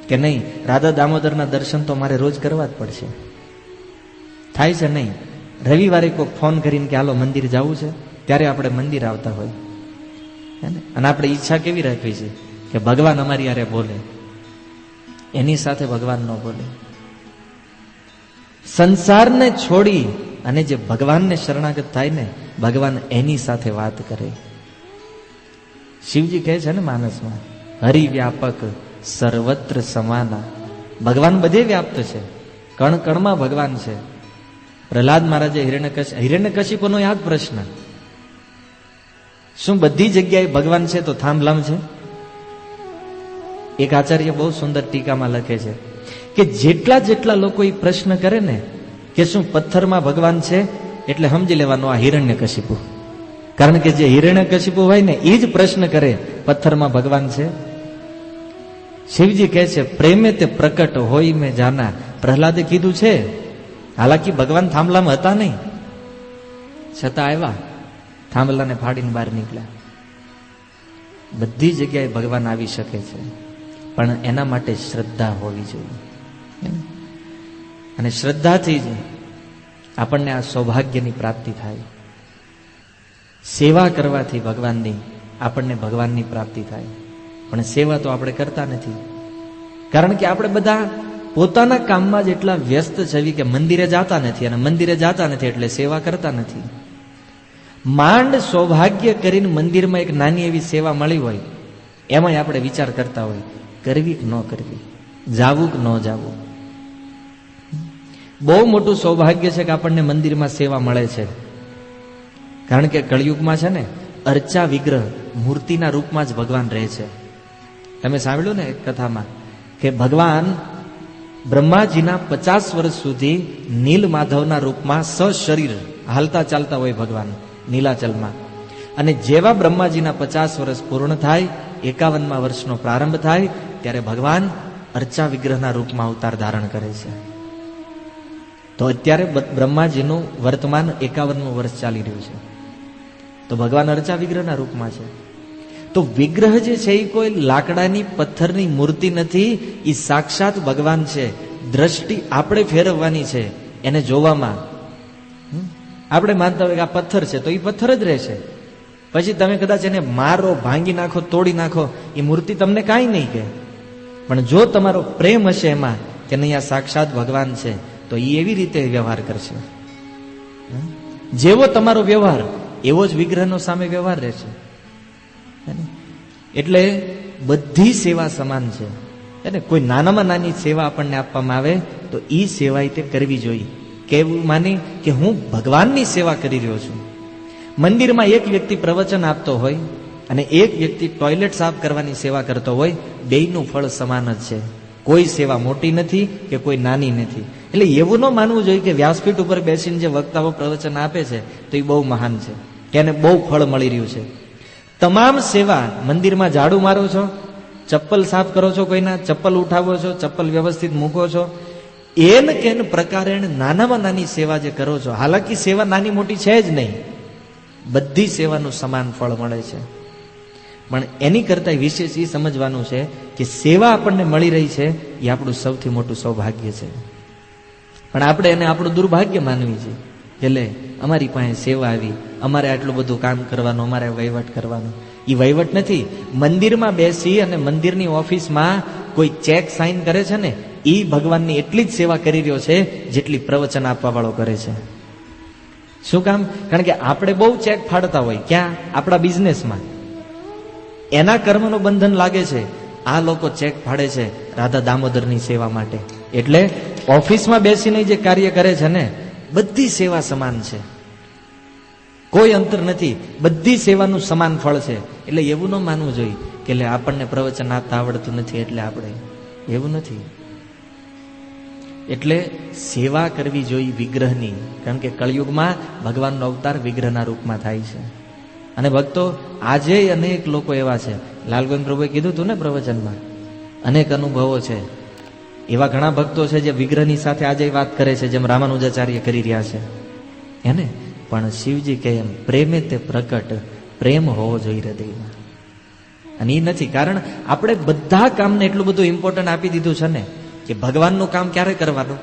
S1: કે નહીં રાધા દામોદરના દર્શન તો મારે રોજ કરવા જ પડશે. થાય છે નહીં? રવિવારે કોઈ ફોન કરીને કે હાલો મંદિર જવું છે, ત્યારે આપણે મંદિર આવતા હોય, અને આપણે ઈચ્છા કેવી રાખવી છે કે ભગવાન અમારી યારે બોલે. એની સાથે ભગવાન ન બોલે. સંસારને છોડી અને જે ભગવાનને શરણાગત થાય ને, ભગવાન એની સાથે વાત કરે. શિવજી કહે છે ને માનસમાં, હરિવ્યાપક સર્વત્ર સમાના. ભગવાન બધે વ્યાપ્ત છે, કણ કણમાં ભગવાન છે. પ્રહલાદ મહારાજે હિરણ્યકશિપુનો યાદ પ્રશ્ન, શું બધી જગ્યાએ ભગવાન છે તો થાંભલામ છે? એક આચાર્ય બહુ સુંદર ટીકામાં લખે છે કે જેટલા જેટલા લોકો એ પ્રશ્ન કરે ને કે શું પથ્થરમાં ભગવાન છે, એટલે સમજી લેવાનું આ હિરણ્યકશિપુ. કારણ કે જે હિરણ્યકશિપુ હોય ને એ જ પ્રશ્ન કરે પથ્થરમાં ભગવાન છે. શિવજી કહે છે પ્રેમે તે પ્રકટ હોય મેં જાના. પ્રહલાદે કીધું છે, હાલાકી ભગવાન થાંભલામાં હતા નહીં, છતાં આવ્યા, થાંભલાને ફાડીને બહાર નીકળ્યા. બધી જગ્યાએ ભગવાન આવી શકે છે, પણ એના માટે શ્રદ્ધા હોવી જોઈએ. અને શ્રદ્ધાથી જ આપણને આ સૌભાગ્યની પ્રાપ્તિ થાય. સેવા કરવાથી ભગવાનની આપણને ભગવાનની પ્રાપ્તિ થાય. પણ સેવા તો આપણે કરતા નથી, કારણ કે આપણે બધા પોતાના કામમાં જ એટલા વ્યસ્ત છે કે મંદિરે જાતા નથી, અને મંદિરે જાતા નથી એટલે સેવા કરતા નથી. માંડ સૌભાગ્ય કરીને મંદિરમાં એક નાની એવી સેવા મળી હોય, એમાંય આપણે વિચાર કરતા હોય કરવી કે ન કરવી, જાવું કે ન જાવું. બહુ મોટું સૌભાગ્ય છે કે આપણને મંદિરમાં સેવા મળે છે, કારણ કે કળિયુગમાં છે ને અર્ચા વિગ્રહ મૂર્તિના રૂપમાં જ ભગવાન રહે છે. તમે સાંભળ્યું ને એક કથામાં કે ભગવાન બ્રહ્માજીના 50 વર્ષ સુધી નીલ માધવના રૂપમાં સશરીર હાલતા ચાલતા હોય ભગવાન નીલાચલમાં. અને જેવા બ્રહ્માજીના 50 વર્ષ પૂર્ણ થાય, 51મા વર્ષનો પ્રારંભ થાય, ત્યારે ભગવાન અર્ચા વિગ્રહના રૂપમાં અવતાર ધારણ કરે છે. તો અત્યારે બ્રહ્માજીનું વર્તમાન 51મું વર્ષ ચાલી રહ્યું છે, તો ભગવાન અર્ચા વિગ્રહના રૂપમાં છે. તો વિગ્રહ જે છે એ કોઈ લાકડાની પથ્થરની મૂર્તિ નથી, એ સાક્ષાત ભગવાન છે. દ્રષ્ટિ આપણે ફેરવવાની છે એને જોવામાં. આપણે માનતા હોય કે આ પથ્થર છે તો એ પથ્થર જ રહેશે, પછી તમે કદાચ એને મારો, ભાંગી નાખો, તોડી નાખો, એ મૂર્તિ તમને કાંઈ નહીં કહે. પણ જો તમારો પ્રેમ હશે એમાં કે નહીં આ સાક્ષાત ભગવાન છે, તો એ એવી રીતે વ્યવહાર કરશે. જેવો તમારો વ્યવહાર એવો જ વિગ્રહનો સામે વ્યવહાર રહેશે. એટલે બધી સેવા સમાન છે. કોઈ નાનામાં નાની સેવા આપણને આપવામાં આવે તો એ સેવા તે કરવી જોઈએ. કેવું માની કે હું ભગવાનની સેવા કરી રહ્યો છું. મંદિરમાં એક વ્યક્તિ પ્રવચન આપતો હોય અને એક વ્યક્તિ ટોયલેટ સાફ કરવાની સેવા કરતો હોય, બેયનું ફળ સમાન જ છે. કોઈ સેવા મોટી નથી કે કોઈ નાની નથી. એટલે એવું ન માનવું જોઈએ કે વ્યાસપીઠ ઉપર બેસીને જે વક્તાઓ પ્રવચન આપે છે તો એ બહુ મહાન છે, કે એને બહુ ફળ મળી રહ્યું છે. તમામ સેવા, મંદિરમાં ઝાડુ મારો છો, ચપ્પલ સાફ કરો છો, કોઈના ચપ્પલ ઉઠાવો છો, ચપ્પલ વ્યવસ્થિત મૂકો છો, એન કેન પ્રકારે નાનામાં નાની સેવા જે કરો છો, હાલાકી સેવા નાની મોટી છે જ નહીં, બધી સેવાનું સમાન ફળ મળે છે. પણ એની કરતા વિશેષ એ સમજવાનું છે કે સેવા આપણને મળી રહી છે એ આપણું સૌથી મોટું સૌભાગ્ય છે. પણ આપણે એને આપણું દુર્ભાગ્ય માનવી છે કે લે અમારી પાસે સેવા આવી, અમારે આટલું બધું કામ કરવાનું, અમારે વહીવટ કરવાનો. એ વહીવટ નથી. મંદિરમાં બેસી અને મંદિરની ઓફિસમાં કોઈ ચેક સાઇન કરે છે ને, એ ભગવાનની એટલી જ સેવા કરી રહ્યો છે જેટલી પ્રવચન આપવા વાળો કરે છે. શું કામ? કારણ કે આપણે બહુ ચેક ફાડતા હોય, ક્યાં? આપણા બિઝનેસમાં. એના કર્મનું બંધન લાગે છે. આ લોકો ચેક ફાડે છે રાધા દામોદરની સેવા માટે. એટલે ઓફિસમાં બેસીને જે કાર્ય કરે છે ને, બધી સેવા સમાન છે, કોઈ અંતર નથી, બધી સેવાનું સમાન ફળ છે. એટલે એવું ન માનવું જોઈએ કે આપણને પ્રવચન આપતા આવડતું નથી એટલે આપણે, એવું નથી. એટલે સેવા કરવી જોઈએ વિગ્રહની, કારણ કે કળિયુગમાં ભગવાનનો અવતાર વિગ્રહના રૂપમાં થાય છે. અને ભક્તો આજે અનેક લોકો એવા છે, લાલગોવિંદ પ્રભુએ કીધું હતું ને પ્રવચનમાં, અનેક અનુભવો છે. એવા ઘણા ભક્તો છે જે વિગ્રહની સાથે આજે વાત કરે છે, જેમ રામાનુજાચાર્ય કરી રહ્યા છે એને. પણ શિવજી કહે એમ પ્રેમે તે પ્રકટ, પ્રેમ હોવો જોઈએ હૃદયમાં. અને એ નથી, કારણ આપણે બધા કામને એટલું બધું ઇમ્પોર્ટન્ટ આપી દીધું છે ને કે ભગવાનનું કામ ક્યારે કરવાનું?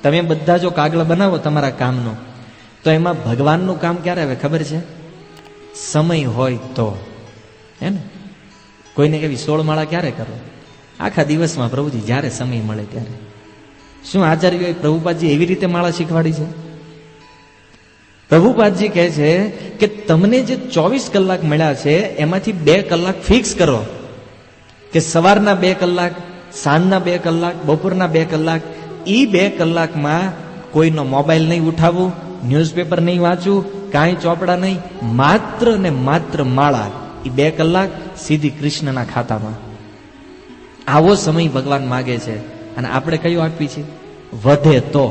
S1: તમે બધા જો કાગળ બનાવો તમારા કામનું, તો એમાં ભગવાનનું કામ ક્યારે આવે ખબર છે? સમય હોય તો. હે ને? કોઈને કેવી 16 માળા ક્યારે કરો? આખા દિવસમાં પ્રભુજી જ્યારે સમય મળે ત્યારે. શું આચાર્યોએ પ્રભુપાદજી એવી રીતે માળા શીખવાડી છે? પ્રભુપાદજી કહે છે કે તમને જે 24 કલાક મળ્યા છે એમાંથી 2 કલાક ફિક્સ કરો, કે સવારના 2 કલાક, સાંજના 2 કલાક, બપોરના 2 કલાક. એ 2 કલાકમાં કોઈનો મોબાઈલ નહીં ઉઠાવવું, ન્યૂઝપેપર નહીં વાંચવું, કાંઈ ચોપડા નહીં, માત્ર ને માત્ર માળા. એ 2 કલાક સીધી કૃષ્ણના ખાતામાં. આવો સમય ભગવાન માગે છે. અને આપણે કયું આપી છે? વધે તો.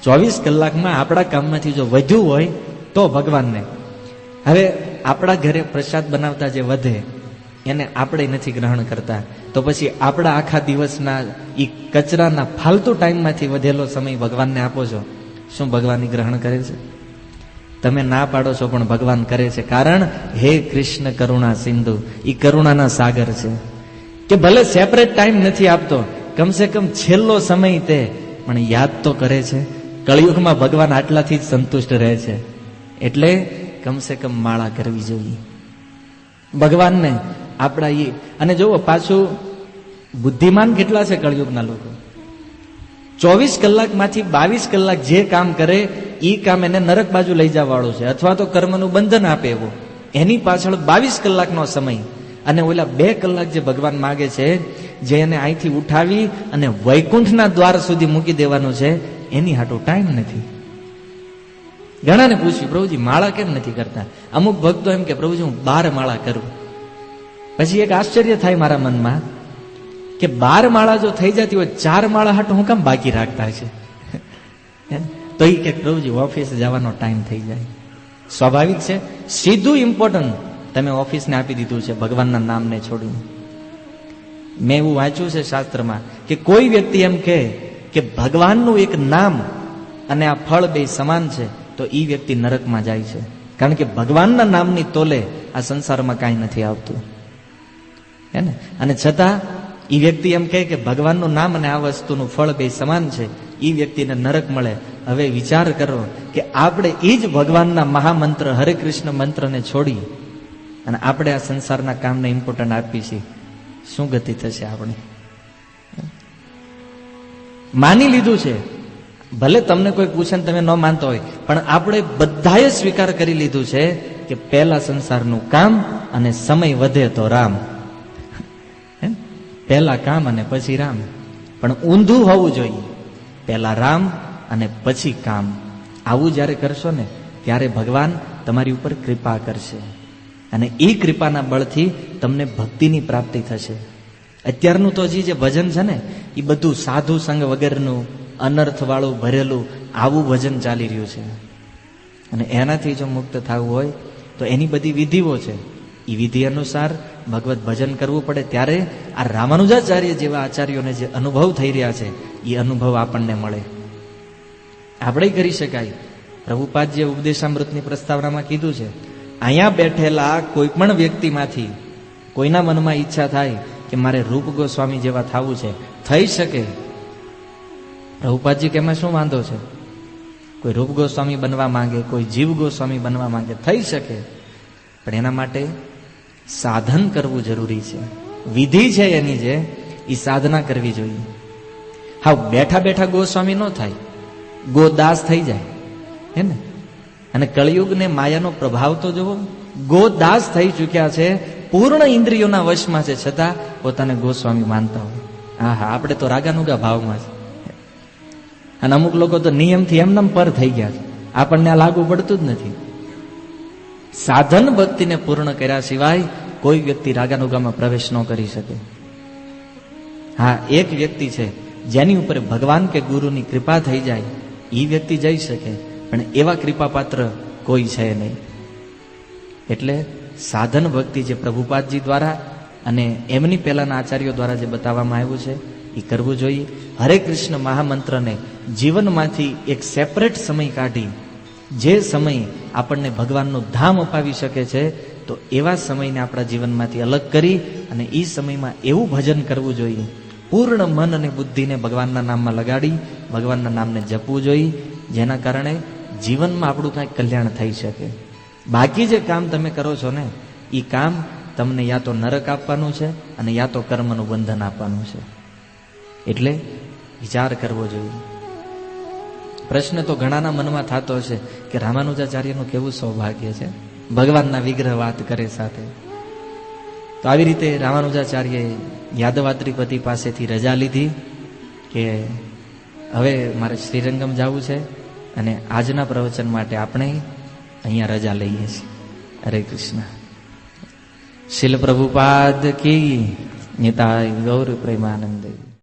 S1: 24 કલાકમાં આપણા કામમાંથી જો વધ્યું હોય તો ભગવાનને. હવે આપણા ઘરે પ્રસાદ બનાવતા જે વધે એને આપણે નથી ગ્રહણ કરતા, તો પછી આપણા આખા દિવસના એ કચરાના ફાલતુ ટાઈમમાંથી વધેલો સમય ભગવાનને આપો છો, શું ભગવાન ગ્રહણ કરે છે? તમે ના પાડો છો પણ ભગવાન કરે છે. કારણ હે કૃષ્ણ કરુણા સિંધુ, એ કરુણાના સાગર છે કે ભલે સેપરેટ ટાઈમ નથી આપતો, કમસે કમ છેલ્લો સમય તે પણ યાદ તો કરે છે. કળિયુગમાં ભગવાન આટલાથી જ સંતુષ્ટ રહે છે. એટલે કમસે કમ માળા કરવી જોઈએ ભગવાનને આપણા. એ અને જુઓ પાછું બુદ્ધિમાન કેટલા છે કળિયુગના લોકો. 24 કલાકમાંથી 22 કલાક જે કામ કરે એ કામ એને નરક બાજુ લઈ જવા વાળું છે, અથવા તો કર્મનું બંધન આપે એવું. એની પાછળ 22 કલાકનો સમય. અને ઓલા 2 કલાક જે ભગવાન માગે છે, જે એને અહીંથી ઉઠાવી અને વૈકુંઠના દ્વાર સુધી મૂકી દેવાનું છે, એની હાટો ટાઈમ નથી. ઘણાને પૂછ્યું, પ્રભુજી માળા કેમ નથી કરતા? અમુક ભક્તો એમ કે પ્રભુજી હું 12 માળા કરું. પછી એક આશ્ચર્ય થાય મારા મનમાં કે 12 માળા જો થઈ જતી હોય, 4 માળા હાટો હું કેમ બાકી રાખતા છે? તો એ કે પ્રભુજી ઓફિસ જવાનો ટાઈમ થઈ જાય. સ્વાભાવિક છે, સીધું ઇમ્પોર્ટન્ટ તમે ઓફિસને આપી દીધું છે ભગવાનના નામને છોડીને. મેં એવું વાંચ્યું છે શાસ્ત્રમાં કે કોઈ વ્યક્તિ એમ કહે કે ભગવાનનું એક નામ અને આ ફળ બે સમાન છે, તો એ વ્યક્તિ નરકમાં જાય છે. કારણ કે ભગવાનના નામની તોલે આ સંસારમાં કાંઈ નથી આવતું, હે ને? અને છતાં એ વ્યક્તિ એમ કહે કે ભગવાનનું નામ અને આ વસ્તુનું ફળ બે સમાન છે, એ વ્યક્તિને નરક મળે. હવે વિચાર કરો કે આપણે એ જ ભગવાનના મહામંત્ર હરે કૃષ્ણ મંત્રને છોડી અને આપણે આ સંસારના કામને ઇમ્પોર્ટન્ટ આપીએ છીએ, શું ગતિ થશે આપણે? માની લીધું છે, ભલે તમને કોઈ પૂછે ને તમે ન માનતા હોય, પણ આપણે બધાએ સ્વીકાર કરી લીધું છે કે પહેલા સંસારનું કામ અને સમય વધે તો રામ. પહેલા કામ અને પછી રામ. પણ ઊંધું હોવું જોઈએ, પહેલા રામ અને પછી કામ. આવું જ્યારે કરશો ને ત્યારે ભગવાન તમારી ઉપર કૃપા કરશે અને એ કૃપાના બળથી તમને ભક્તિની પ્રાપ્તિ થશે. અત્યારનું તો હજી જે ભજન છે ને એ બધું સાધુ સંગ વગરનું, અનર્થ વાળું ભરેલું આવું ભજન ચાલી રહ્યું છે. અને એનાથી જો મુક્ત થવું હોય તો એની બધી વિધિઓ છે, એ વિધિ અનુસાર ભગવત ભજન કરવું પડે. ત્યારે આ રામાનુજાચાર્ય જેવા આચાર્યોને જે અનુભવ થઈ રહ્યા છે એ અનુભવ આપણને મળે. આપણે કરી શકાય. પ્રભુપાદજીએ ઉપદેશામૃતની પ્રસ્તાવનામાં કીધું છે, અહીંયા બેઠેલા કોઈ પણ વ્યક્તિમાંથી કોઈના મનમાં ઈચ્છા થાય કે મારે રૂપ ગોસ્વામી જેવા થવું છે, થઈ શકે. પ્રભુપાદજી કે એમાં શું વાંધો છે? કોઈ રૂપ ગોસ્વામી બનવા માંગે, કોઈ જીવ ગોસ્વામી બનવા માંગે, થઈ શકે. પણ એના માટે સાધન કરવું જરૂરી છે. વિધિ છે એની, જે એ સાધના કરવી જોઈએ. હા, બેઠા બેઠા ગોસ્વામી ન થાય, ગોદાસ થઈ જાય, હે ને? અને કળિયુગને માયાનો પ્રભાવ તો જુઓ, ગોદાસ થઈ ચૂક્યા છે, પૂર્ણ ઇન્દ્રિયોના વશમાં છે, છતાં પોતાને ગોસ્વામી માનતા હોય. હા હા, આપણે તો રાગાનુગા ભાવમાં છે. અને અમુક લોકો તો નિયમથી એમનેમ પર થઈ ગયા છે, આપણને આ લાગુ પડતું જ નથી. સાધન ભક્તિને પૂર્ણ કર્યા સિવાય કોઈ વ્યક્તિ રાગાનુગામાં પ્રવેશ ન કરી શકે. હા, એક વ્યક્તિ છે જેની ઉપર ભગવાન કે ગુરુની કૃપા થઈ જાય, એ વ્યક્તિ જઈ શકે, પણ એવા કૃપાપાત્ર કોઈ છે નહીં. એટલે સાધન ભક્તિ જે પ્રભુપાદજી દ્વારા અને એમની પહેલાના આચાર્યો દ્વારા જે બતાવવામાં આવ્યું છે એ કરવું જોઈએ. હરે કૃષ્ણ મહામંત્રને જીવનમાંથી એક સેપરેટ સમય કાઢી, જે સમય આપણને ભગવાનનું ધામ અપાવી શકે છે, તો એવા સમયને આપણા જીવનમાંથી અલગ કરી અને એ સમયમાં એવું ભજન કરવું જોઈએ, પૂર્ણ મન અને બુદ્ધિને ભગવાનના નામમાં લગાડી ભગવાનના નામને જપવું જોઈએ, જેના કારણે જીવનમાં આપણું કાંઈક કલ્યાણ થઈ શકે. બાકી જે કામ તમે કરો છો ને, એ કામ તમને યા તો નરક આપવાનું છે અને યા તો કર્મનું બંધન આપવાનું છે. એટલે વિચાર કરવો જોઈએ. પ્રશ્ન તો ઘણાના મનમાં થતો હશે કે રામાનુજાચાર્યનું કેવું સૌભાગ્ય છે, ભગવાનના વિગ્રહ વાત કરે સાથે. તો આવી રીતે રામાનુજાચાર્યએ યાદવાત્રીપતિ પાસેથી રજા લીધી કે હવે મારે શ્રીરંગમ જવું છે અને આજના પ્રવચન માટે આપણે અહીંયા રજા લઈએ છીએ. હરે કૃષ્ણ. શીલ પ્રભુપાદ કી નિતાય ગૌર પ્રેમાનંદ.